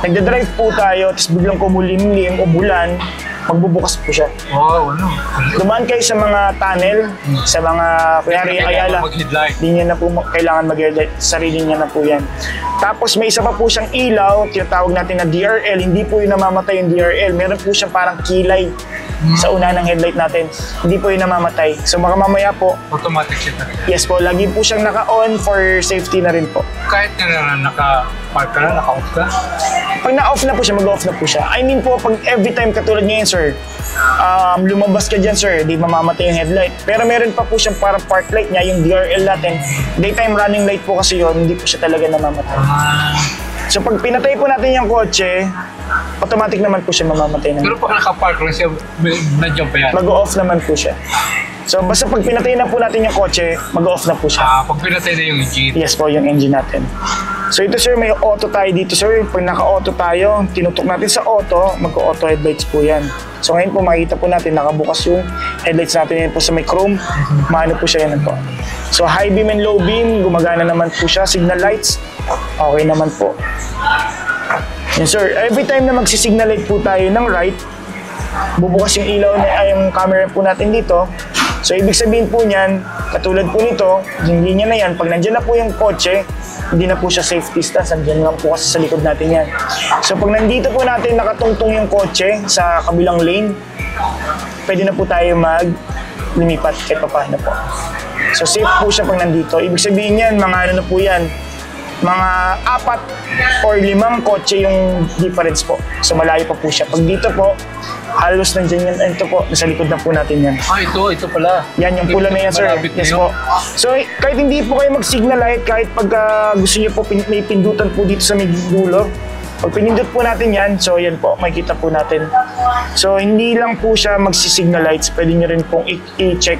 nagda-drive po tayo, tapos biglang kumulimlim o bulan, magbubukas po siya. Oo, ano. Dumaan kayo sa mga tunnel, sa mga, kunyari, Ayala, Mag-headlight. hindi niya na po kailangan mag-headlight, sarili niya na po yan. Tapos may isa pa po siyang ilaw, tinatawag natin na DRL, hindi po yung namamatay yung DRL, meron po siyang parang kilay sa una ng headlight natin, hindi po yung namamatay. So baka mamaya po, Automatic siya talaga. yes po, lagi po siyang naka-on for safety na rin po. Kahit na naka-park ka na, naka-off ka. Pag na-off na po siya, mag-off na po siya. I mean po, pag every time katulad ngayon, sir, lumabas ka dyan, sir, di mamamatay yung headlight. Pero meron pa po siyang parang park light niya, yung DRL natin. Daytime running light po kasi yun, hindi po siya talaga namamatay. So pag pinatay po natin yung kotse, automatic naman po siya mamamatay na. Pero pag naka-park lang siya, nandiyan pa yan. Mag-off naman po siya. So basta pag pinatay na po natin yung kotse, mag-off na po siya. Pag pinatay na yung engine. Yes po, yung engine natin. So ito sir, may auto tayo dito sir. Pag naka-auto tayo, tinutok natin sa auto, mag-auto headlights po yan. So ngayon po makikita po natin, nakabukas yung headlights natin yan po sa may chrome. Maano po siya yan po. So high beam and low beam, gumagana naman po siya. Signal lights, okay naman po. Yan sir, every time na magsisignal light po tayo ng right, bubukas yung ilaw na yung camera po natin dito. So ibig sabihin po niyan, katulad po nito, yung linya na yan, pag nandiyan na po yung kotse, hindi na po siya safety stance, nandiyan lang po kasi sa likod natin yan. So pag nandito po natin nakatungtong yung kotse sa kabilang lane, pwede na po tayo lumipat kahit paano po. So safe po siya pag nandito. Ibig sabihin yan, mga ano na po yan, mga 4 or 5 kotse yung difference po. So malayo pa po siya. Pag dito po, halos nandiyan yan. Ito po, nasa likod na po natin yan. Ito pala. Yan, yung pula na yan, sir. Yes po. So, kahit hindi po kayo mag-signal light, kahit pag gusto niyo po, may pindutan po dito sa may dulo. Pag pinindot po natin yan, so yan po, makikita po natin. So, hindi lang po siya mag-signal lights, pwede niyo rin pong i-check.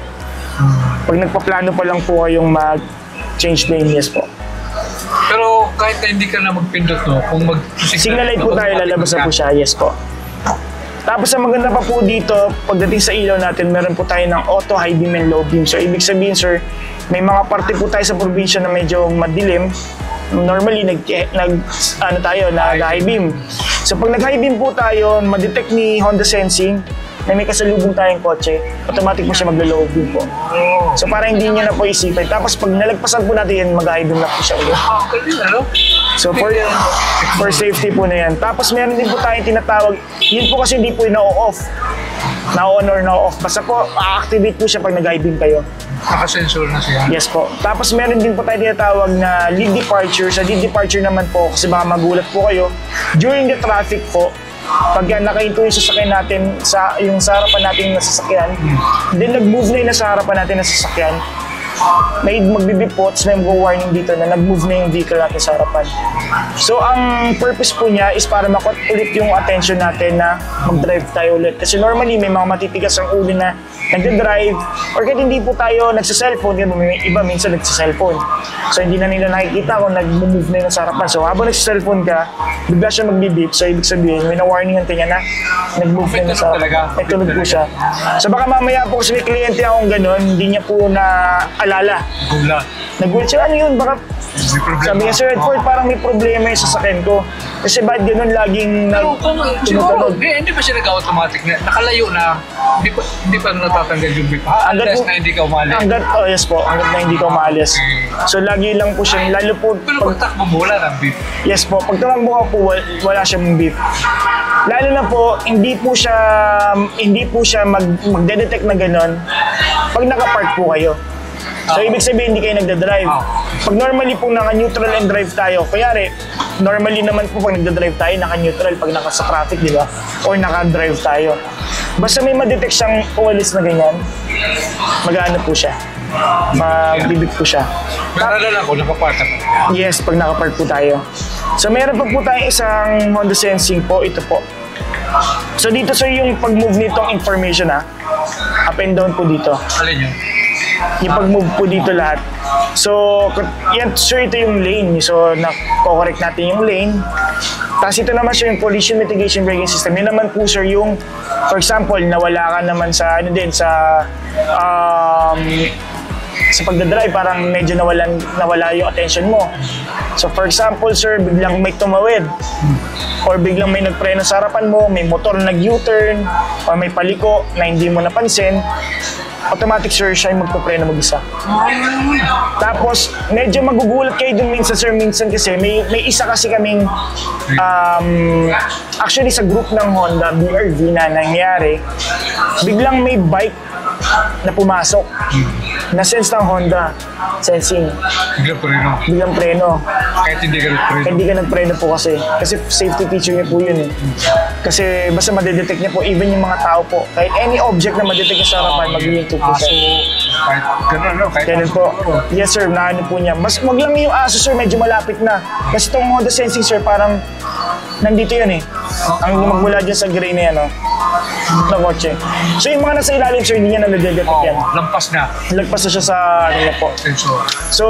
Pag nagpaplano pa lang po kayong mag-change lane, yes po. Pero kahit na hindi ka na magpindot, no, kung signal light po tayo, lalabas na po siya, yes po. Tapos ang maganda pa po dito, pagdating sa ilaw natin, meron po tayo ng auto, high beam, and low beam. So ibig sabihin sir, may mga parte po tayo sa probinsya na medyo madilim. Normally, nag-high beam. So pag nag-high beam po tayo, madetect ni Honda Sensing na may kasalubong tayong kotse, automatic po siya maglo-low beam po. So para hindi niya na po isipin. Tapos pag nalagpasan po natin yan, mag-high beam na po siya ulit. So for safety po na yan. Tapos meron din po tayong tinatawag, yun po kasi hindi po yung na-off. Na-on or na-off. Basta po, a-activate po siya pag nag-high beam kayo. Naka-sensor na siya. Yes po. Tapos meron din po tayo tinatawag na lead departure. Sa lead departure naman po, kasi baka magulat po kayo, during the traffic po, pag nakahinto yung sasakyan natin yung sa harapan natin na sasakyan, then nag-move na yung nasa harapan natin na sasakyan, may magbibip po, may mag-warning dito na nag-move na yung vehicle natin sa harapan. So ang purpose po niya is para makot ulit yung attention natin na mag-drive tayo ulit. Kasi normally may mga matitigas ang ulo na nagda-drive or kahit hindi po tayo nagsa-cellphone, may iba minsan nagsa-cellphone. So hindi na nila nakikita kung nag-move na yun sa harapan. So habang nagsa-cellphone ka, bigla siya mag-beep. So ibig sabihin, may na-warningan ka niya na nag-move na yun sa harapan. May tulog po siya. So baka mamaya po kasi may kliyente akong ganun, hindi niya po na alala. Nagulat siya, ano yun? Baka sabi niya, Sir Edford, parang may problema yung sasakyan ko. Kasi ba't ganun laging siguro, hindi pa siya nag-automatic na, nakalayo na, hindi pa natatanggal yung beep. Unless na hindi ka umalis. Yes po, hanggat na hindi ka umalis. So lagi lang po siya, lalo po... Pero pag takbo mo, wala ng beep. Yes po, pag tumakbo ka po, wala siyang beep. Lalo na po, hindi po siya magde-detect na ganun pag nakapark po kayo. So, ibig sabihin, hindi kayo nagda-drive. Pag normally po naka-neutral and drive tayo, kayari, normally naman po pag nagda-drive tayo, naka-neutral pag naka-sa traffic, di ba? Or naka-drive tayo. Basta may ma-detect siyang umalis na ganyan, mag-ano po siya. Magbibig po siya. Naalala ko, nakapark ka. Yes, pag nakapark po tayo. So, meron pa po tayong isang Honda Sensing po, ito po. So, dito sir yung pag-move nitong information up and down po dito. Alin yun? Yung pag-move po dito lahat. So, yan sir, ito yung lane. So, na-correct natin yung lane. Tapos ito naman sir, yung collision mitigation braking system. Yun naman po sir, yung, for example, nawala ka naman sa, sa pagdadrive, parang medyo nawala yung attention mo. So for example sir, biglang may tumawid or biglang may nagpreno sa harapan mo, may motor nag-U-turn or may paliko na hindi mo napansin, automatic sir, siya yung magpapreno mag-isa. Tapos medyo magugulat kayo dun minsan sir, minsan kasi may isa kasi kaming actually sa group ng Honda BRV na nangyari, biglang may bike na pumasok na sense ng Honda sensing. Biglang preno. Kahit hindi ka nagpreno. Hindi ka nagpreno po kasi safety feature niya po yun eh. Kasi basta madedetect niya po, even yung mga tao po, kahit any object na madedetect niya sa harapan, mag-iinto po siya. Kahit gano'n, no? Kahit ganun po. Yes sir, naano po niya. Mas wag lang yung aso sir, medyo malapit na. Kasi itong Honda sensing sir, parang nandito yun eh. Ang magmula dyan sa gray na yan, no? Na kotse. So yung mga nasa ilalim sir, hindi niya na-detect yan. Lampas na. Lagpas na siya sa ano na po. Sensor. So,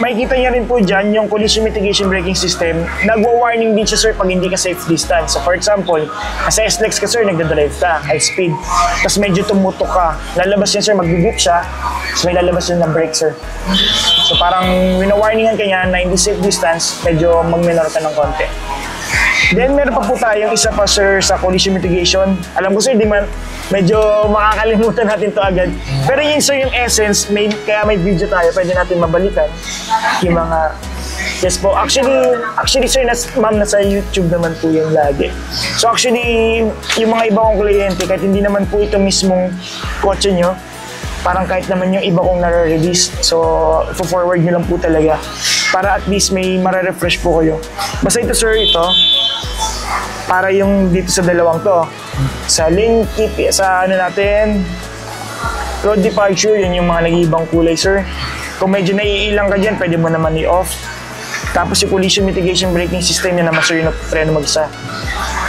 makikita niya rin po dyan yung collision mitigation braking system. Nagwa-warning din siya sir pag hindi ka safe distance. So for example, nasa SLEX ka sir, nagdadrive ka, high speed. Tapos medyo tumutok ka. Lalabas yan sir, mag-beep siya. Tapos may lalabas yun ng brake sir. So parang wina-warningan ka niya na hindi safe distance, medyo mag-minor ka ng konti. Then meron pa po tayong isa pa sir sa collision mitigation. Alam ko sir, medyo makakalimutan natin to agad. Pero yun sir yung essence, kaya may video tayo, pwede natin mabalikan yung mga. Yes po, actually sir, ma'am, nasa YouTube naman po yung lagi. So actually, yung mga iba kong kliyente, kahit hindi naman po ito mismong kotse nyo, parang kahit naman yung iba kong nare-release. So, forward nyo lang po talaga para at least may mare-refresh po kayo. Basta ito sir, ito, para yung dito sa dalawang to. Sa lane keep, sa ano natin, road departure, yun yung mga nag-iibang kulay sir. Kung medyo naiilang ka dyan, pwede mo naman i-off. Tapos yung collision mitigation braking system, yan naman sir, yung preno mag-isa.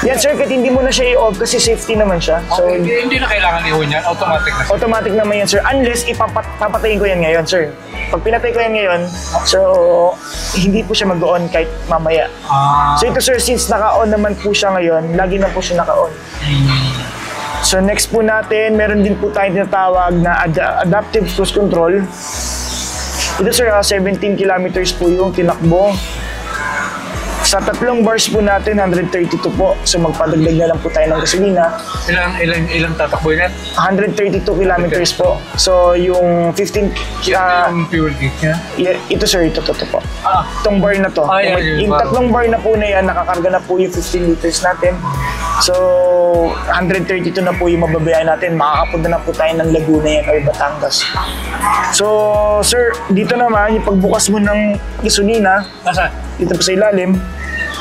Yan sir, kahit hindi mo na siya i-off kasi safety naman siya. So, okay, hindi na kailangan i-on yan, automatic na. Automatic naman yan sir, unless papatayin ko yan ngayon sir. Pag pinatay ko yan ngayon, so hindi po siya mag-on kahit mamaya. So ito sir, since naka-on naman po siya ngayon, lagi na po siya naka-on. So next po natin, meron din po tayong tinatawag na adaptive cruise control. Ito sir, 17 kilometers po yung tinakbo. Sa 3 bars po natin, 132 po. So magpadagdag na lang po tayo ng gasolina. Ilang tatakbo yan? 132 kilometers po. So yung 15... yung fuel gauge niya? Ito sir, ito po. Itong bar na to. Yung 3 bar na po na yan, nakakarga na po yung 15 liters natin. So 132 na po yung mababayan natin. Makakapunta na po tayo ng Laguna yan or Batangas. So sir, dito naman, yung pagbukas mo ng gasolina, dito po sa ilalim,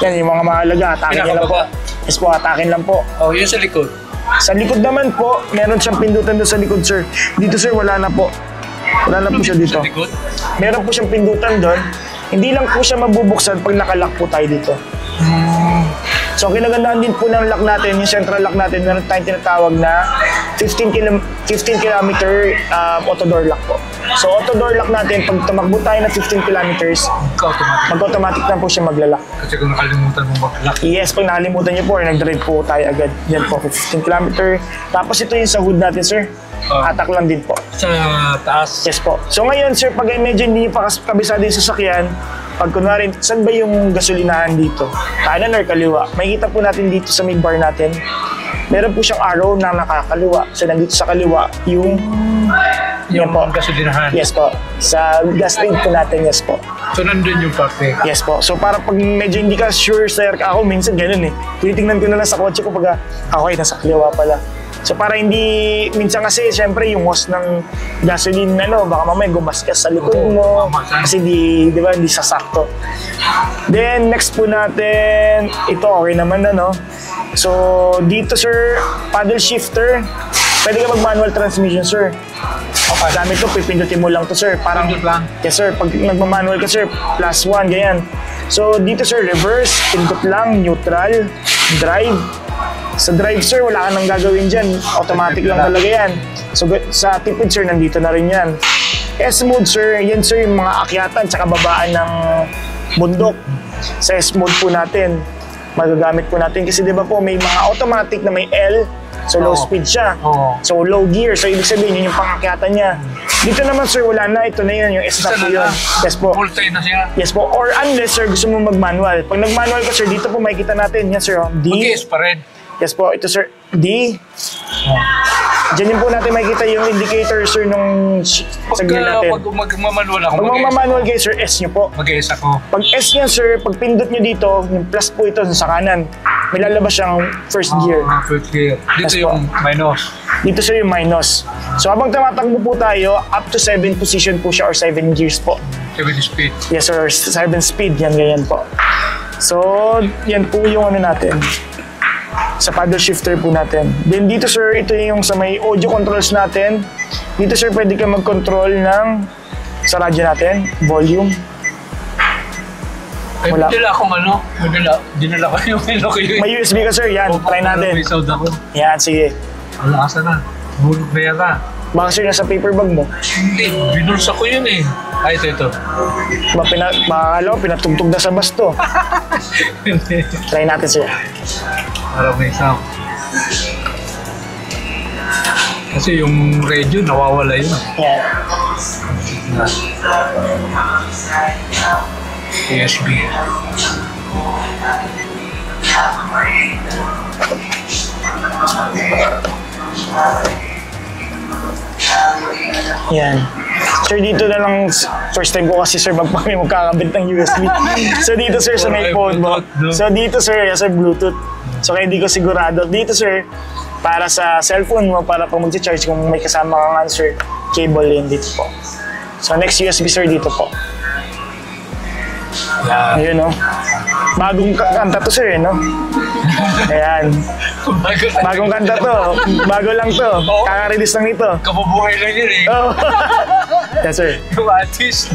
yan yung mga mahalaga, atakin niya lang po. Yes po, atakin lang po. Oh, yun sa likod. Sa likod naman po, meron siyang pindutan doon sa likod sir. Dito sir, wala na po. Wala na po siya dito. Meron po siyang pindutan doon. Hindi lang po siya mabubuksan pag nakalock po tayo dito. So kinagandaan din po ng lock natin, yung central lock natin, meron tayong tinatawag na 15 kilometer auto door lock po. So auto door lock natin, pag tumakbo tayo na 15 kilometers, mag-automatic na po siya maglalak. Kasi kung nakalimutan mo mag-lock. Yes, pag nakalimutan niyo po, nag-drive po tayo agad. Yan po, 15 kilometer. Tapos ito yung sa hood natin sir. Atak lang din po. Sa taas? Yes po. So ngayon sir, pag medyo hindi pa kabisado yung sasakyan, pag kunwari, saan ba yung gasolinahan dito? Kanan or kaliwa? Makikita po natin dito sa may bar natin. Meron po siyang arrow na nakakaliwa. So nandito sa kaliwa, yung po. Gasolinahan? Yes po. Sa gas tank po natin, yes po. So nandun yung parte? Yes po. So para pag medyo hindi ka sure sir, ako minsan ganun eh. Tinitingnan ko na lang sa kotse ko pag okay, nasa kaliwa pala. So para hindi, minsan kasi siyempre yung hose ng gasoline, baka mamaya gumasgas sa likod mo kasi di ba, hindi sasakto. Then next po natin, ito okay naman na no. So dito sir, paddle shifter, pwede ka mag-manual transmission sir. Okay. Gamit to, pipindutin mo lang to sir. Parang, yes sir, pag nagmamanual ka sir, +1, ganyan. So dito sir, reverse, pindot lang, neutral, drive. Sa drive sir, wala ka nang gagawin dyan. Automatic lang talaga yan. So sa tipid sir, nandito na rin yan. S-mode sir, yan sir yung mga akyatan tsaka babaan ng bundok. Sa S-mode po natin, magagamit po natin kasi di ba po may mga automatic na may L, so low speed siya. So low gear, so ibig sabihin yun yung pangakyatan niya. Dito naman sir, wala na, ito na yun, yung S na po yun. Yes po. Multi na siya. Yes po, or unless sir gusto mo mag-manual. Pag nag-manual ka sir, dito po makikita natin, yan sir, D. Mag-S pa rin. Yes po, ito sir, D. Diyan din po natin makikita yung indicator sir nung sa gear natin. Pag magmamanual ako, Pag magmamanual kayo sir, S nyo po. mag-S ako. Pag S niya sir, pag pindot nyo dito, yung plus po ito sa kanan, may lalabas siyang first gear. First gear. Dito Yes, yung minus. Dito sir yung minus. So habang tumatakbo po tayo, up to 7 position po siya or 7 gears po. 7 speed. Yes sir, 7 speed, yan ganyan po. So, yan po yung ano natin. Sa paddle shifter po natin. Then dito sir, ito yung sa may audio controls natin. Dito sir, pwede ka mag-control ng sa radyo natin, volume. Ay, Wala. dinala akong ano, dinala ko yung ano ko yun. May USB ka sir, yan, try natin. May sound ako. Yan, sige. Wala asa na. Bulog na yata. Baka sir, nasa paper bag mo. Hindi, binulsa ko yun eh. Ay, ito. Baka pinatugtog na sa basto. Try natin sir. Parang may sound. Kasi yung radio, nawawala yun. Yan. USB. Yan. Sir, dito na lang, first time ko kasi sir, magkakabit ng USB. So dito sir, sa may phone mo. So dito sir, sa Bluetooth. So kaya hindi ko sigurado. Dito sir, para sa cellphone mo, para pag mag-charge kung may kasama kang answer, cable yun dito po. So next USB sir, dito po. Ayun no. Bagong kanta to sir, no? Ayan. Bagong kanta to. Bago lang to. Kaka-release lang nito. Kapabuhay lang yun eh. Oh. Yes sir. Yung artist.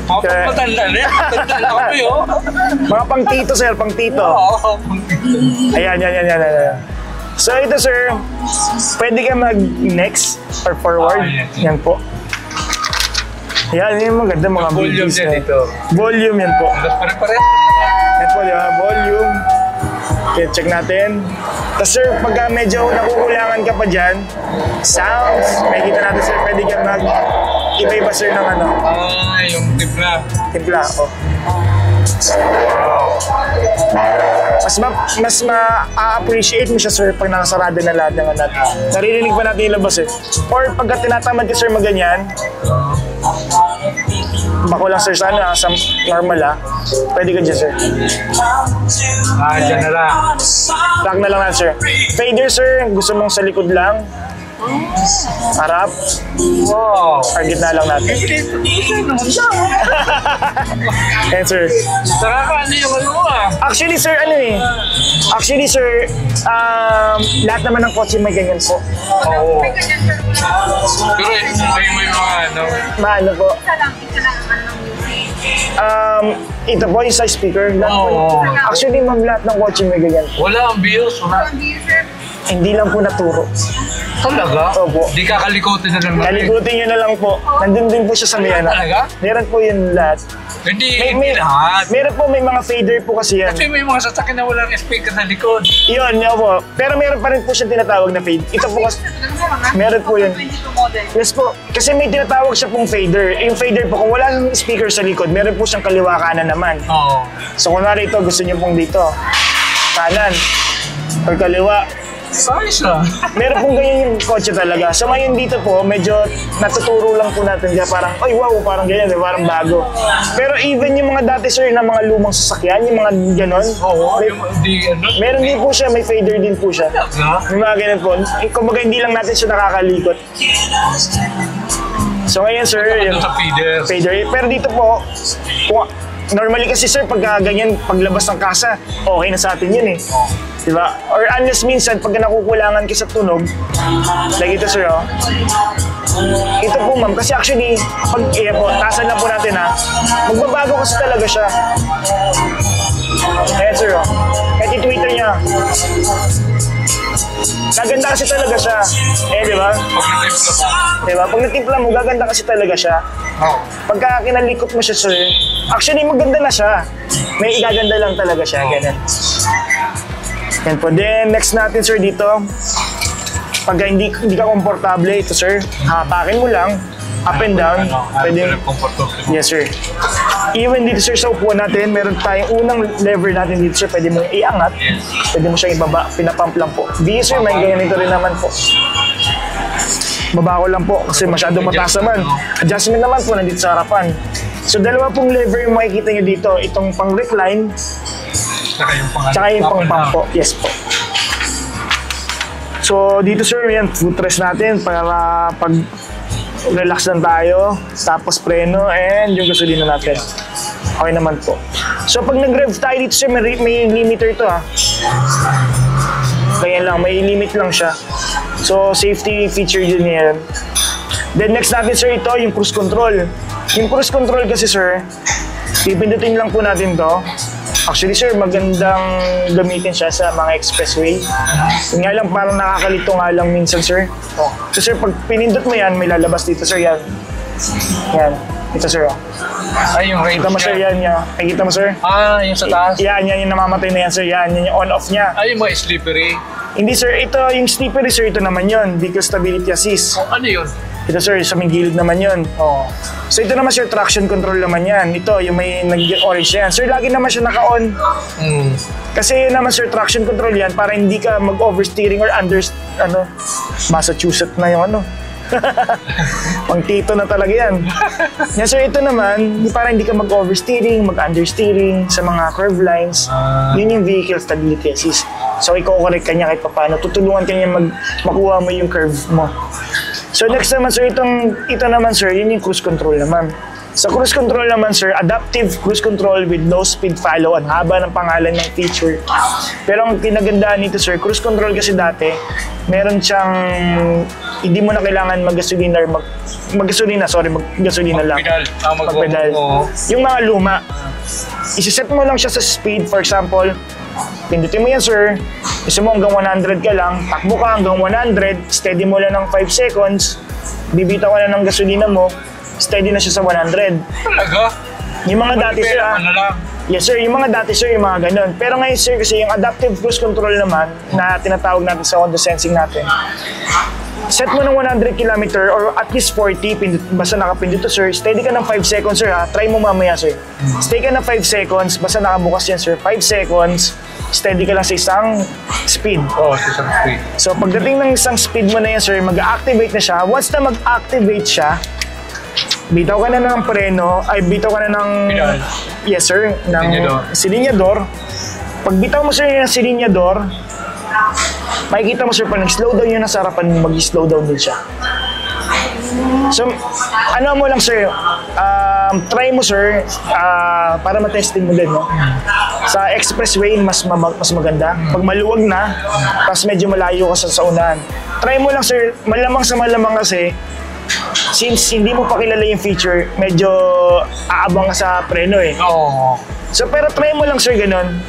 Matanda na yan. Matanda na kami oh. Mga pang tito sir, pang tito. Oo. Ayan. So ito sir, pwede ka mag-next or forward. Yan po. Yan, yung maganda mga Volume videos yan na. dito. Volume yan po. Pare-pare. Yan po, di ba? Volume. Okay, check natin. Tapos sir, pagka medyo nakukulangan ka pa dyan, sounds, may kita natin sir, pwede ka iba-iba sir ng ano. Yung timpla. Timpla, oh. Mas ma-appreciate mo siya sir pag nakasarado na lahat ng natin. Naririnig pa natin yung labas eh. Or pagka tinatamad ka sir maganyan, bako lang sir sa ano, sa normal pwede ka dyan sir. Dyan na lang. Lock na lang sir. Fader sir, gusto mong sa likod lang. Harap. Wow. Or gitna lang natin. Yan sir. Nakakaano yung ano mo Actually sir, lahat naman ng kotse may ganyan po. Oo. Pero may mga ano. Maano po? Isa lang ang ano ng music. Ito po yung sa speaker. Oo. Actually ma'am, lahat ng kotse may ganyan. Wala ang bios. Wala. Hindi lang po naturo. Talaga? Opo. Di kakalikotin na lang natin. Kalikutin nyo na lang po. Nandun din po siya sa Miana. Talaga? Meron po yun lahat. Hindi lahat. Meron po, may mga fader po kasi yan. Kasi may mga sasakyan na walang speaker sa likod. Yun po. Pero meron pa rin po siyang tinatawag na fade. Ito po kasi, meron po yun. 22 model. Yes po. Kasi may tinatawag siya pong fader. Yung fader po, kung wala ng speaker sa likod, meron po siyang kaliwa kanan naman. Oo. So kunwari ito, gusto niyo pong dito. Kanan. Or kaliwa. Size ah. Meron pong ganyan yung kotse talaga. So ngayon dito po, medyo natuturo lang po natin. Kaya parang, ay wow, parang ganyan, parang bago. Pero even yung mga dati sir na mga lumang sasakyan, yung mga ganon, Oo. Yung di ano. meron din po siya, may fader din po siya. Talaga? May mga ganun po. Kumbaga hindi lang natin siya nakakalikot. So ngayon sir, Ano yung sa feeder? fader. Pero dito po, normally kasi sir, pagka ganyan, paglabas ng kasa, okay na sa atin yun eh. Diba? Or unless minsan, pagka nakukulangan ka sa tunog, like ito sir, oh. Ito po ma'am, kasi actually, pag, po, tasan lang po natin magbabago kasi talaga siya. Ayan sir, oh. Kahit i-Twitter niya. Gaganda kasi talaga siya. Di ba? Di ba? Pag natimpla mo, gaganda kasi talaga siya. Pagka kinalikot mo siya, sir, actually maganda na siya. May igaganda lang talaga siya, ganun. Yan po. Then, next natin, sir, dito. Pagka hindi ka komportable, ito, sir, hapakin mo lang, up and down. Pwede. Yes, sir. Even dito, sir, sa upuan natin, meron tayong unang lever natin dito, sir. Pwede mo iangat. Pwede mo siyang ibaba. Pinapump lang po. Di, sir, may ganito rin naman po. Baba ko lang po kasi masyadong mataas naman. Adjustment naman po nandito sa harapan. So, dalawa pong lever yung makikita nyo dito. Itong pang-recline, tsaka yung pang-pump po. Yes po. So, dito, sir, yan, footrest natin para pag relax lang tayo. Tapos preno and yung gasolina natin. Okay naman po. So, pag nag-rev tayo dito, sir, may limiter to, ha. Kaya lang, may limit lang siya. So, safety feature din yan. Then, next natin, sir, ito, yung cruise control. Yung cruise control kasi, sir, pipindutin lang po natin to. Actually, sir, magandang gamitin siya sa mga expressway. Yung nga lang, parang nakakalito nga lang minsan, sir. So, sir, pag pinindot mo yan, may lalabas dito, sir, yan. Yan. Ito, sir. Ay, yung range Kita mo, sir, yan. Nakikita mo, sir? Yung sa taas? Yan yung namamatay na yan, sir. Yan yung on-off niya. Ay, yung mga slippery. Hindi, sir. Ito, yung slippery, sir, ito naman yun. Vehicle stability assist. Ano yun? Ito, sir, sa may gilid naman yun. So, ito naman, sir, traction control naman yan. Ito, yung may nag-orange yan. Sir, lagi naman siya naka-on. Kasi yun naman, sir, traction control yan para hindi ka mag-oversteering or Massachusetts na yung pang tito na talaga yan. Yan, sir, ito naman, para hindi ka mag-oversteering, mag-understeering sa mga curve lines. Yun yung vehicle stability assist. So, i-correct ka niya kahit paano. Tutulungan ka niya makuha mo yung curve mo. So, next naman, sir, ito naman, sir, yun yung cruise control naman. Sa cruise control naman, sir, adaptive cruise control with low speed follow. Ang haba ng pangalan ng feature. Pero ang kinagandaan nito, sir, cruise control kasi dati, meron siyang, hindi mo na kailangan maggasolina lang. Magpedal. Yung mga luma, isiset mo lang siya sa speed, for example, pindutin mo yan, sir, gusto mo hanggang 100 ka lang, takbo ka hanggang 100, steady mo lang ng 5 seconds, bibitaw ka na ng gasolina mo, steady na siya sa 100. Talaga? Yung mga dati, sir, yes, sir, yung mga dati, sir, yung mga ganun. Pero ngayon, sir, kasi yung adaptive cruise control naman na tinatawag natin sa Honda Sensing natin, set mo ng 100 km or at least 40, basta nakapindot to, sir, steady ka ng 5 seconds, sir, ha? Try mo mamaya, sir. Stay ka ng 5 seconds, basta nakabukas yan, sir, 5 seconds, steady ka lang sa isang speed. Sa isang speed. So, pagdating ng isang speed mo na yan, sir, mag-activate na siya. Once na mag-activate siya, bitaw ka na ng preno, bitaw ka na ng... Pedal. Yes, sir, ng silinyador. Pag bitaw mo, sir, ng silinyador, makikita mo, sir, pag nag-slow down yun nasa harapan mo, mag-slow down din siya. So, ano mo lang, sir, try mo, sir, para matesting mo din, no? Sa expressway, mas maganda. Pag maluwag na, tapos medyo malayo ka sa unahan. Try mo lang, sir, malamang sa malamang kasi, since hindi mo pa kilala yung feature, medyo aabang ka sa preno eh. So, pero try mo lang, sir, ganun.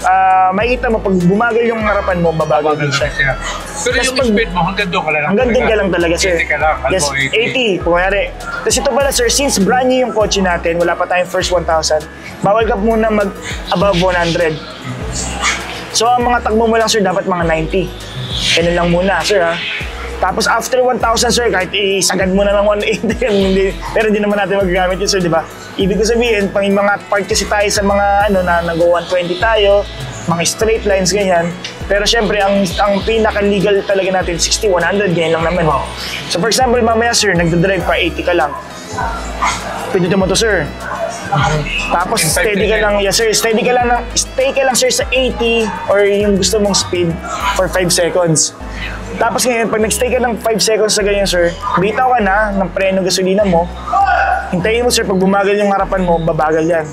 Makikita mo, pag bumagal yung harapan mo, babagal din siya. Pero yung speed mo, hanggang doon ka lang. Hanggang doon ka lang talaga, sir. 80 ka lang. Yes, 80. Kumayari. Tapos ito pala, sir, since brand new yung kotse natin, wala pa tayong first 1,000, bawal ka muna mag-above 100. So, ang mga takbo mo lang, sir, dapat mga 90. Ganun lang muna, sir, ha? Tapos after 1,000, sir, kahit isagad mo na ng 180, pero hindi naman natin magagamit yun, sir, di ba? Ibig ko sabihin, pang mga part kasi tayo sa mga nag-120 tayo, mga straight lines, ganyan. Pero syempre, ang pinaka-legal talaga natin, 60, 100, ganyan lang naman. So for example, mamaya, sir, nagdadrive pa 80 ka lang. Pindutin mo to, sir. Tapos steady ka lang, yes, sir, stay ka lang, sir, sa 80 or yung gusto mong speed for 5 seconds. Tapos ngayon, pag nag-stay ka ng 5 seconds sa ganyan, sir, bitaw ka na ng preno gasolina mo, hintayin mo, sir, pag bumagal yung harapan mo, babagal yan.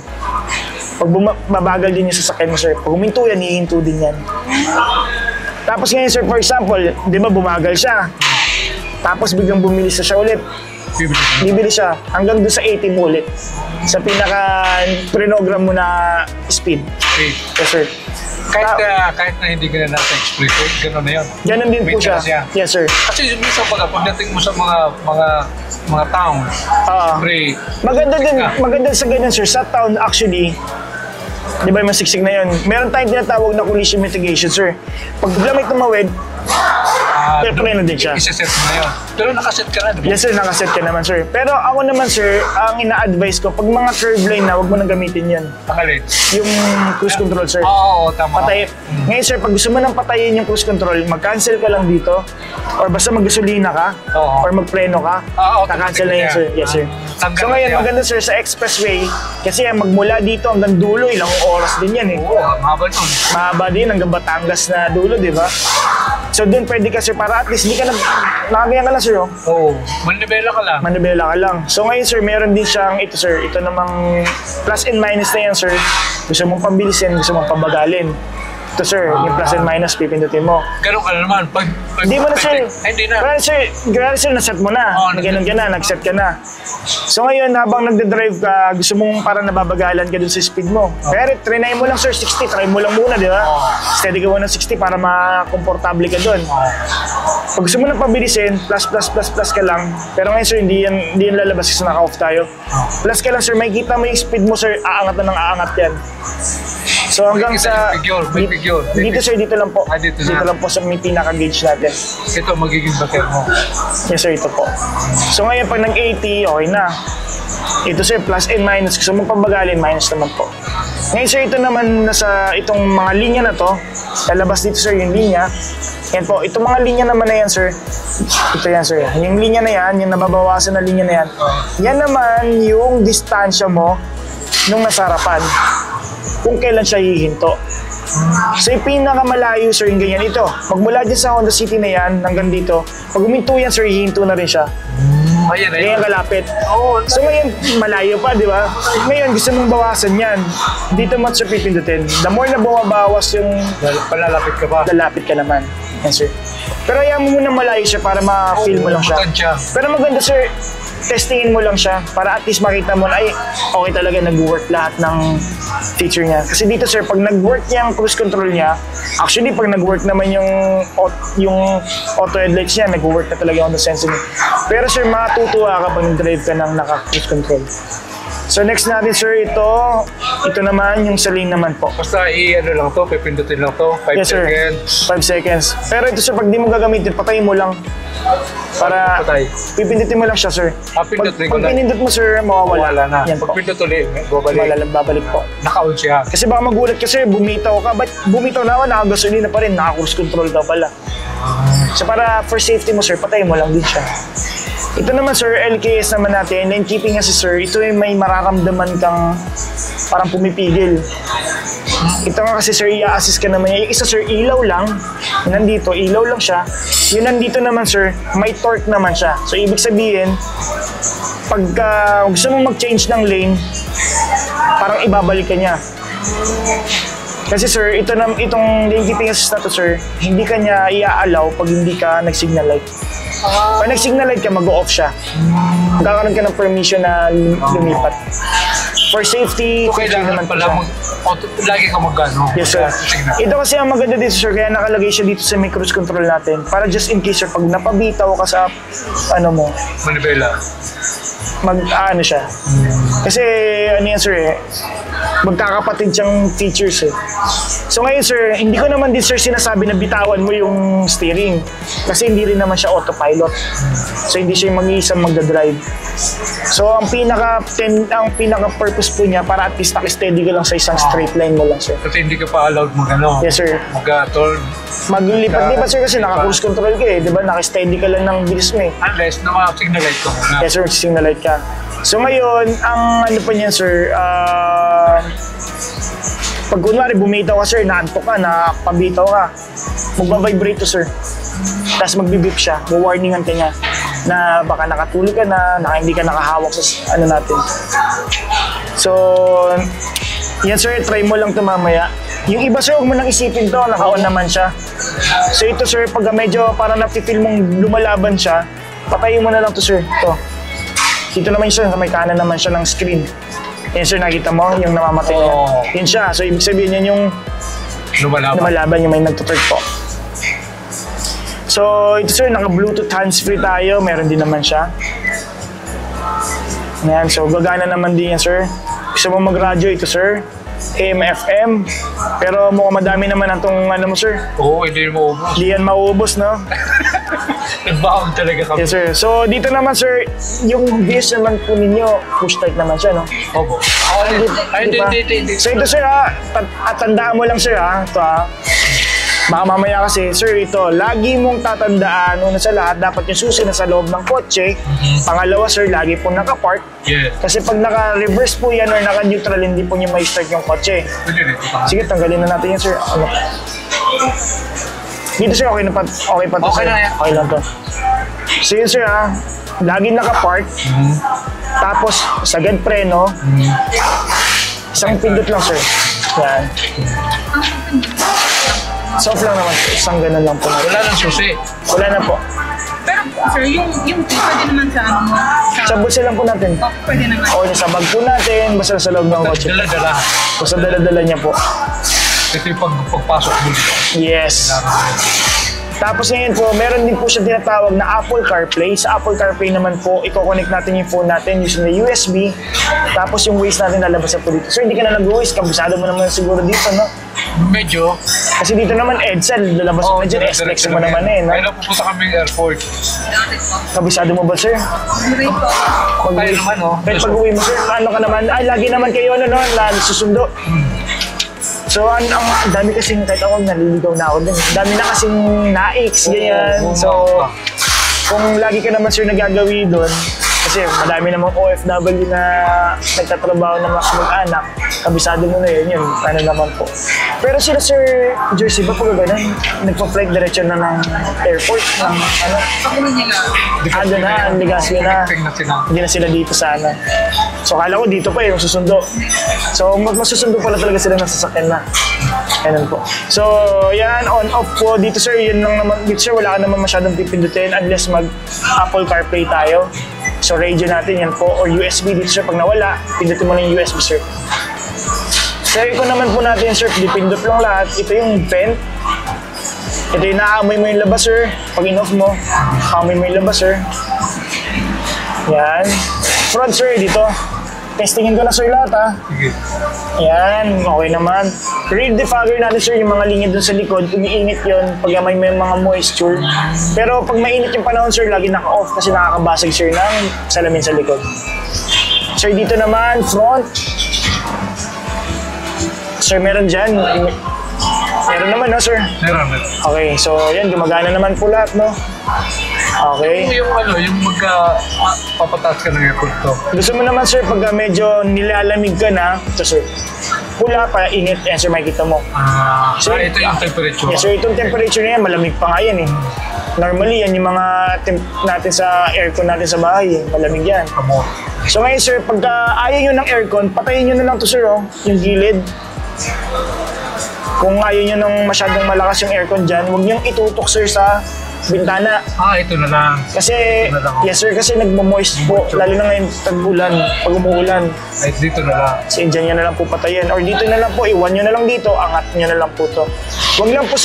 Pag babagal din yung sasakyan mo, sir, pag huminto yan, hihinto din yan. Tapos ngayon, sir, for example, di ba bumagal siya? Tapos biglang bumilis na siya ulit. Bibili siya hanggang doon sa 80 mo ulit. Sa pinaka-program mo na speed. Okay. Yes, sir. Kahit na hindi ka na nasa-express, gano'n na yun. Ganun din po siya. Yes, sir. Kasi minsan pagdating mo sa mga town, spray. Maganda sa ganyan, sir. Sa town, actually, di ba yung masiksik na yun? Meron tayong tinatawag na collision mitigation, sir. Pag bigla may tumawid, preno din siya. Isa-set mo na yun. Pero nakaset ka na, di ba? Yes, sir. Nakaset ka naman, sir. Pero ako naman, sir, ang ina-advise ko, pag mga curve line na, huwag mo nang gamitin yan. Pangalit. Yung cruise control, sir. Oo, tama. Patay. Ngayon, sir, pag gusto mo nang patayin yung cruise control, mag-cancel ka lang dito, or basta mag-gasolina ka, or mag-preno ka, na-cancel na yun, sir. Yes, sir. So ngayon, maganda, sir, sa expressway, kasi magmula dito hanggang dulo, ilang oras din yan, eh. Oo, mahaba nun. Mahaba din, hanggang Batangas na dulo, di ba? So doon pwede ka, sir, para at least hindi ka nakagayan ka lang, sir, oh. Oo, manibela ka lang. Manibela ka lang. So ngayon, sir, meron din siyang ito, sir. Ito namang plus and minus na yan, sir. Gusto mong pambilisin, gusto mong pabagalin. Ito, sir, yung plus and minus, pipindutin mo. Ganun ka na naman. Hindi mo na, sir. Ay, hindi na. Grabe, sir, naset mo na. Ganun ka na, nag-set ka na. So ngayon, habang nagde-drive ka, gusto mong parang nababagalan ka dun sa speed mo. Pero trinay mo lang, sir, 60. Try mo lang muna, di ba? Steady ka muna 60 para makomportable ka dun. Pag gusto mo nang pabilisin, plus ka lang. Pero ngayon, sir, hindi yan lalabas kasi naka-off tayo. Plus ka lang, sir, makikita mo yung speed mo, sir, aangat na ng aangat yan. So hanggang sa... May figure. Dito, sir, dito lang po. Dito lang po sa may pinaka-gauge natin. Ito, magiging bater mo. Yes, sir, ito po. So ngayon, pag nag-80, okay na. Ito, sir, plus and minus. Gusto mong pabagalin, minus naman po. Ngayon, sir, ito naman nasa itong mga linya na to. Lalabas dito, sir, yung linya. Yan po, itong mga linya naman na yan, sir. Ito yan, sir. Yung linya na yan, yung nababawasan na linya na yan. Yan naman yung distansya mo nung nasa harapan. Kung kailan siya hihinto. So yung pinakamalayo, sir, yung ganyan. Ito, magmula dyan sa Honda City na yan, hanggang dito. Pag huminto yan, sir, hihinto na rin siya. Ganyan kalapit. So ngayon, malayo pa, di ba? Ngayon, gusto mong bawasan yan. Dito mo, sir, pipindutin. The more na bumabawas yung... Palalapit ka pa. Lalapit ka naman. Yan, sir. Pero ayaw mo muna malayo siya para ma-feel mo lang siya. Pero maganda, sir, testingin mo lang siya para at least makita mo na ay okay talaga nag-work lahat ng feature niya. Kasi dito, sir, pag nag-work niya ang cruise control niya, actually pag nag-work naman yung auto headlights niya, nag-work na talaga yung auto sensing. Pero, sir, matutuwa ka pag nag-drive ka ng naka-cruise control. So next natin, sir, ito naman yung sa lane naman po. Basta i-ano lang to, pipindutin lang to, 5 yes, seconds. 5 seconds. Pero ito, sir, pag di mo gagamitin, patayin mo lang. Para pipindutin mo lang siya, sir. Pag pinindot mo, sir, mawawala na. Yan po. Pag pindot ulit, babalik po. Naka-on siya. Kasi baka magulat ka, sir, bumitaw ka. Ba't bumitaw naman, nakagasolina pa rin, naka-cruise control ka pala. So para for safety mo, sir, patayin mo lang din siya. Ito naman, sir, LKS naman natin. Lane keeping kasi, sir, ito yung may mararamdaman kang parang pumipigil. Ito nga kasi, sir, i-assist ka naman niya. Yung isa, sir, ilaw lang. Yung nandito, ilaw lang siya. Yung nandito naman, sir, may torque naman siya. So, ibig sabihin, pagka gusto mong mag-change ng lane, parang ibabalik ka niya. Kasi, sir, itong lane keeping assist na to, sir, hindi ka niya i-allow pag hindi ka nag-signal light. Pag nag-signal light ka, mag-off siya. Magkakaroon ka ng permission na lumipat. For safety, kailangan naman pala lagi ka mag-ano. Yes, sir. Ito kasi ang maganda dito, sir, kaya nakalagay siya dito sa may cruise control natin. Para just in case, sir, pag napabitaw ka sa, manibela. Mag-ano siya. Kasi, yan, sir, magkakapatid siyang features, eh. So ngayon, sir, hindi ko naman din, sir, sinasabi na bitawan mo yung steering. Kasi hindi rin naman siya autopilot. So hindi siya yung mag-iisang magdadrive. So ang pinaka-purpose po niya para at least naka-steady ka lang sa isang straight line mo lang, sir. Kasi hindi ka pa allowed mag-ano? Yes, sir. Mag-turn? Maglilipat, di ba, sir, kasi naka-cruise control ka, eh. Di ba, naka-steady ka lang ng bilis mo, eh. Unless na mag-signal light ka muna. Yes, sir, signal light ka. So ngayon, ang ano pa niyan, sir, pag kunwari bumitaw ka, sir, naantok ka, napabitaw ka, magbabibrate to, sir. Tapos magbibip siya, warningan ka niya na baka nakatulog ka na hindi ka nakahawak sa ano natin. So, yan, sir, try mo lang ito mamaya. Yung iba, sir, huwag mo nang isipin to, naka-on naman siya. So ito, sir, pag medyo parang nafe-feel mong lumalaban siya, patayin mo na lang to, sir. Ito. Dito naman siya, sa may kanan naman siya ng screen. Yan sir, nakita mo, yung namamatay na. Oo. Yan siya. So, ibig sabihin yan yung Lumalaban. lumalaban, yung may nagtuturk po. So, ito sir, naka-Bluetooth hands-free tayo. Meron din naman siya. Yan, so gagana naman din yan sir. Gusto mo mag-radio ito sir, AM, FM. Pero mukhang madami naman itong ano mo sir. Oo, hindi mo ubos. Hindi yan mauubos, no? Nagbaon talaga kami. Yes sir. So, dito naman sir, yung BS naman po ninyo, push start naman siya, no? Opo. Ay, Di ba? hindi. So ito sir ha, tandaan mo lang sir ha, ito ha. Baka mamaya kasi, sir, ito, lagi mong tatandaan, una sa lahat, dapat yung susi na sa loob ng kotse. Pangalawa, sir, lagi po nakapark. Yeah. Kasi pag naka-reverse po yan or naka-neutral, hindi po niyo may start yung kotse. Pwede rin. Sige, tanggalin na natin yan, sir. Ano? Dito, sir, okay pa to, Okay sir. na yan. Okay lang to. So yun, sir, ha, lagi nakapark. Tapos, sagad preno. Isang pindot lang, sir. Yan. Soft lang naman, isang ganun lang po. Wala nang susi. Wala na po. Pero sir, yung key, pwede naman sa ano mo? Sa bulsa lang po natin. Oh, pwede naman. O sa bag po natin, basta sa loob ng kotse. Dala-dala. Basta dala-dala niya po. Ito yung pagpasok mo dito. Yes. Tapos ngayon po, meron din po siya tinatawag na Apple CarPlay. Sa Apple CarPlay naman po, i-connect natin yung phone natin using the USB. Tapos yung Waze natin lalabas po dito. So hindi ka na nag-Waze, kabisado mo naman siguro dito, no? Medyo. Kasi dito naman Edsel, lalabas mo na dyan, S-Flex mo naman no? Kaya pupunta kami airport. Kabisado mo ba, sir? Great po. Tayo naman, oh. Kahit pag-uwi mo, sir, ano ka naman? Ay, lagi naman kayo, ano, no? Lagi susundo. So, ang dami kasing, kahit ako, naliligaw na ako din. Ang dami na kasing na-ex, ganyan. So, kung lagi ka naman, sir, nagagawi doon, kasi madami namang OFW na nagtatrabaho ng mga kamag-anak, kabisado mo na yun, ano naman po. Pero sila, Sir Jersey, ba po ganun? Nagpa-flight diretso na ng airport, ng ano? Pakulo niya lang. Doon na, ang Legazpi na. Connecting na sila. Hindi na sila dito sa ano. So, kala ko dito pa yung susundo. So, masusundo pala talaga sila ng sasakyan na. Ganun po. So, yan, on-off po. Dito, sir, yun lang naman. Dito, sir, wala ka naman masyadong pipindutin unless mag-Apple CarPlay tayo. So, radio natin yan po. Or USB dito, sir. Pag nawala, pindutin mo na yung USB, sir. So, ito naman po natin, sir. Dipindot lang lahat. Ito yung vent. Ito yung naaamoy mo yung labas, sir. Pag in-off mo, aamoy mo yung labas, sir. Yan. Front, sir, dito. Testingin ko na, sir, lahat, ha. Sige. Yan, okay naman. Rear defogger natin, sir, yung mga linya dun sa likod, umiinit yun pag may mga moisture. Pero pag mainit yung panahon, sir, lagi naka-off kasi nakakabasag, sir, ng salamin sa likod. Sir, dito naman, front. Sir, meron dyan. Meron naman, no, sir? Meron. Okay, so yan, gumagana naman po lahat, no? Okay. Yung papatas ka ng airport to. Gusto mo naman, sir, pag medyo nilalamig ka na, ito, sir, pula pa, init, yan, sir, makikita mo. Ito yung temperature. Yes, sir, itong temperature na yan, malamig pa nga yan, eh. Normally, yan yung mga temp natin sa aircon natin sa bahay, eh. Malamig yan. Kamo. So ngayon, sir, pagka ayaw nyo ng aircon, patayin nyo na lang to, sir, oh, yung gilid. Kung ayaw nyo ng masyadong malakas yung aircon dyan, huwag nyo itutok, sir, sa bintana. Ito na lang. Kasi, yes sir, kasi nagmo-moist po, lalo na ngayon tag-ulan, pag umuulan. Ay, dito na lang. So, dyan nyo na lang po patayin. Or dito na lang po, iwan nyo na lang dito, angat nyo na lang po to. Huwag lang po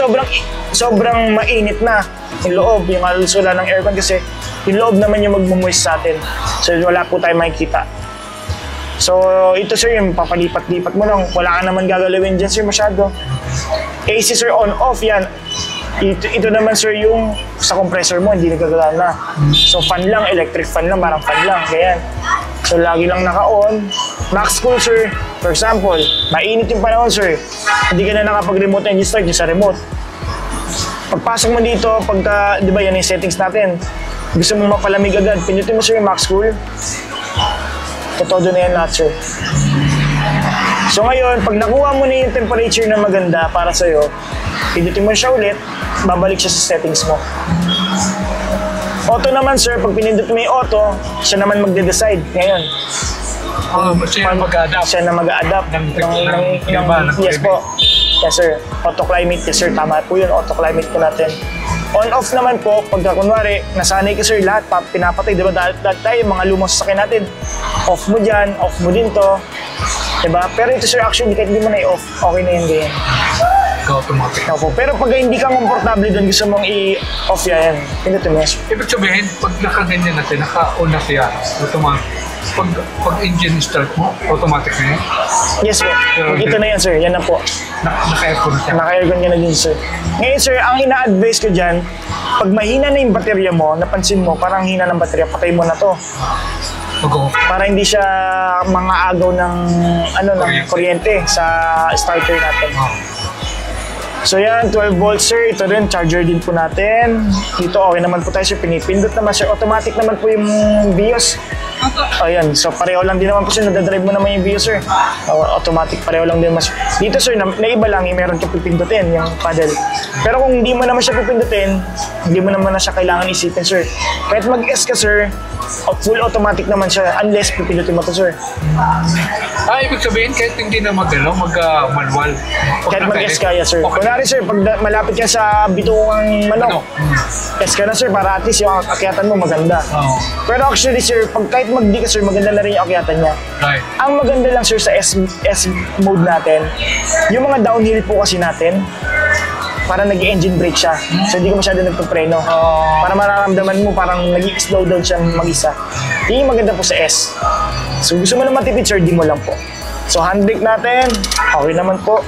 sobrang mainit na yung loob, yung alusula ng aircon kasi yung loob naman yung magmo-moist sa atin. So, wala po tayo makikita. So, ito sir, yung papalipat-lipat mo lang. Wala ka naman gagalawin dyan sir masyado. AC sir, on-off yan. Ito naman sir yung sa compressor mo, hindi nagagana. So fan lang, electric fan lang, parang fan lang, ganyan. So lagi lang naka-on. Max cool sir, for example, mainit yung panahon sir, hindi ka na nakapag-remote engine start yung sa remote. Pagpasok mo dito, pagka, di ba yan yung settings natin, gusto mo mapalamig agad, pinutin mo sir yung max cool. Todo na yan lahat sir. So ngayon, pag nakuha mo na yung temperature na maganda para sa'yo, pindutin mo siya ulit, babalik siya sa settings mo. Auto naman sir, pag pinindot mo yung auto, siya naman magde-decide ngayon. Siya mag-adapt. Siya na mag-adapt. Yes po. Yes sir. Auto climate. Yes sir, tama po yun. Auto climate po natin. On-off naman po, pagka kunwari, nasanay ka sir lahat, pinapatay, di ba? Dahil tayo, mga lumang sasakyan natin, off mo dyan, off mo din to. Diba? Pero ito sir, actually, kahit hindi mo na i-off, okay na yun ganyan. Automatic. Opo. Pero pag hindi ka komportable doon, gusto mong i-off yan, pindutin mo yan. Ibig sabihin, pag nakaganyan natin, naka-on na siya, automatic. Pag engine start mo, automatic na yun. Yes po. Ito na yan sir, yan na po. Naka-aircon na siya. Naka-aircon ka na din sir. Ngayon sir, ang ina-advise ko dyan, pag mahina na yung baterya mo, napansin mo, parang hina ng baterya, patay mo na to. Mag-off. Para hindi siya mga agaw ng, ng kuryente sa starter natin. So yan, 12 volts sir, ito rin, charger din po natin. Dito okay naman po tayo sir, pinipindot naman sir, automatic naman po yung BIOS. Ayan, so pareho lang din naman po sir, nadadrive mo naman yung BIOS sir. Automatic, pareho lang din mas. Dito sir, na iba lang, meron ka pipindutin, yung paddle. Pero kung hindi mo naman siya pipindutin, hindi mo naman na siya kailangan isipin sir. Kahit mag-S ka sir, full automatic naman siya, unless pipindutin mo to sir. Ibig sabihin, kahit hindi na mag-manual. Kahit mag-S kaya sir. Kunwari sir, pag malapit ka sa bituang manok, S ka na sir, para at least yung akyatan mo maganda. Pero actually sir, pag kahit mag-D ka sir, maganda na rin yung akyatan niya. Right. Ang maganda lang sir sa S mode natin, yung mga downhill po kasi natin, para nag-engine brake siya. So hindi ko masyado nagpapreno. Para mararamdaman mo parang nag-slow down siya mag-isa. Yung maganda po sa S. So gusto mo na matipid sir, di mo lang po. So handbrake natin, okay naman po.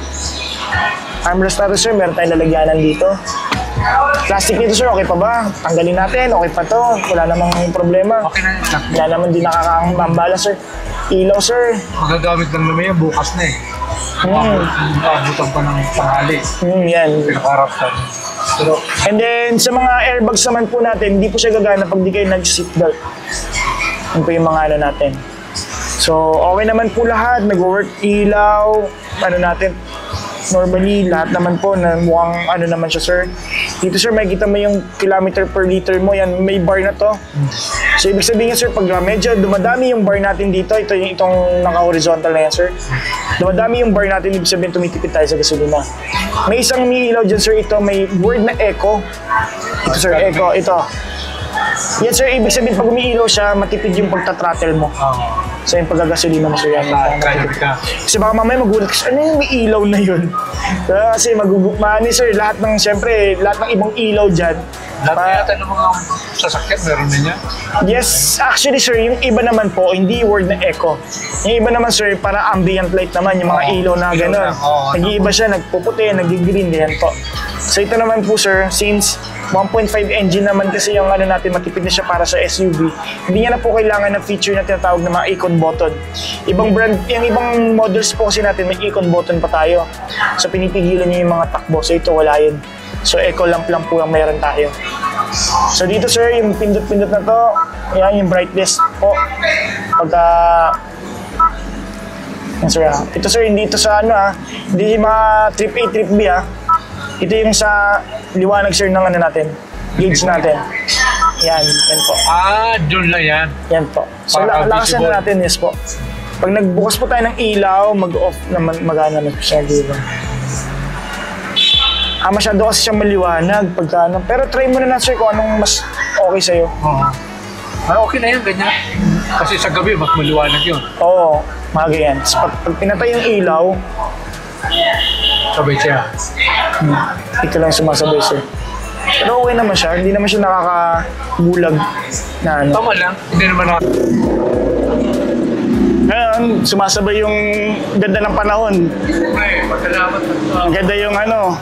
Armrest natin sir, meron tayong lalagyanan dito. Plastic nito sir, okay pa ba? Tanggalin natin, okay pa to. Wala namang problema. Okay na yun. Wala naman din nakakambala sir. Ilaw sir. Magagamit lang naman yan, bukas na eh. Butang pa ng tanghali. Yan. Pinakarap ka. Pero, And then sa mga airbags naman po natin, hindi po siya gagana pag di kayo nag-seatbelt. Yan po yung mga ano natin. So okay naman po lahat, nag-work ilaw, ano natin. Normally, lahat naman po na mukhang ano naman siya sir. Dito sir, makikita mo yung kilometer per liter mo, yan, may bar na to. So ibig sabihin sir, pag medyo dumadami yung bar natin dito, itong naka-horizontal na yan sir. Dumadami yung bar natin, ibig sabihin tumitipid tayo sa gasolina. May isang umiilaw dyan sir, ito may word na eco. Ito sir, eco, ito. Yan sir, ibig sabihin pag umiilaw siya, matipid yung pagta-throttle mo. So yung pagkagasolina mo sir yan. Kasi baka mamaya magulat kasi, ano yung may ilaw na yun? Kasi maani sir, lahat ng ibang ilaw dyan. lahat yata ng mga sasakyan, meron na niya. Yes, actually sir, yung iba naman po, hindi word na eco. Yung iba naman sir, para ambient light naman, yung mga ilaw na gano'n. Nag-iiba siya, nagpuputi, nag-green, ganyan po. So ito naman po sir, since 1.5 engine naman kasi yung ano natin, matipid na siya para sa SUV. Hindi niya na po kailangan ng feature na tinatawag na mga icon button. Ibang brand, yung ibang models po kasi natin, may icon button pa tayo. So pinipigilan niya yung mga takbo. So ito wala yun. So eco lamp lang po ang mayroon tayo. So dito sir, yung pindot-pindot na to, yan yung brightness po. Pagka yan sir, ito sir, hindi ito sa ano hindi yung mga trip A, trip B Ito yung sa liwanag sir ng ano natin, gauge natin. Yan po. Doon lang yan. Yan po. So lakasan na natin, yes po. Pag nagbukas po tayo ng ilaw, mag-off naman, magana na siya dito. Masyado kasi siyang maliwanag pagka ano. Pero try mo na sir kung anong mas okay sa'yo. Okay na yan, ganyan. Kasi sa gabi, mas maliwanag yun. Oo, mga ganyan. So, pag pinatay yung ilaw, sabay siya. ito lang sumasabay sir. Pero okay naman siya, hindi naman siya nakakabulag na ano. Tama lang, hindi naman na... Ngayon, sumasabay yung ganda ng panahon. Pagkalamat Ang ganda yung ano,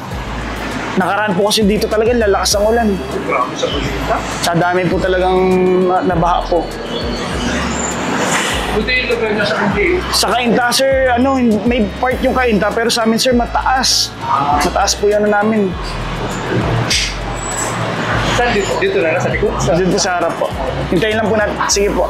nakaraan po kasi dito talagang lalakas ang ulan. Grabe sa balita. Sa dami po talagang nabaha po. Buti yung lugar niya sa kundi. Sa Cainta sir, ano, may part yung Cainta pero sa amin sir mataas. Mataas po yan na namin. Saan dito? Dito na sa likod? Dito sa harap po. Hintayin lang po natin. Sige po.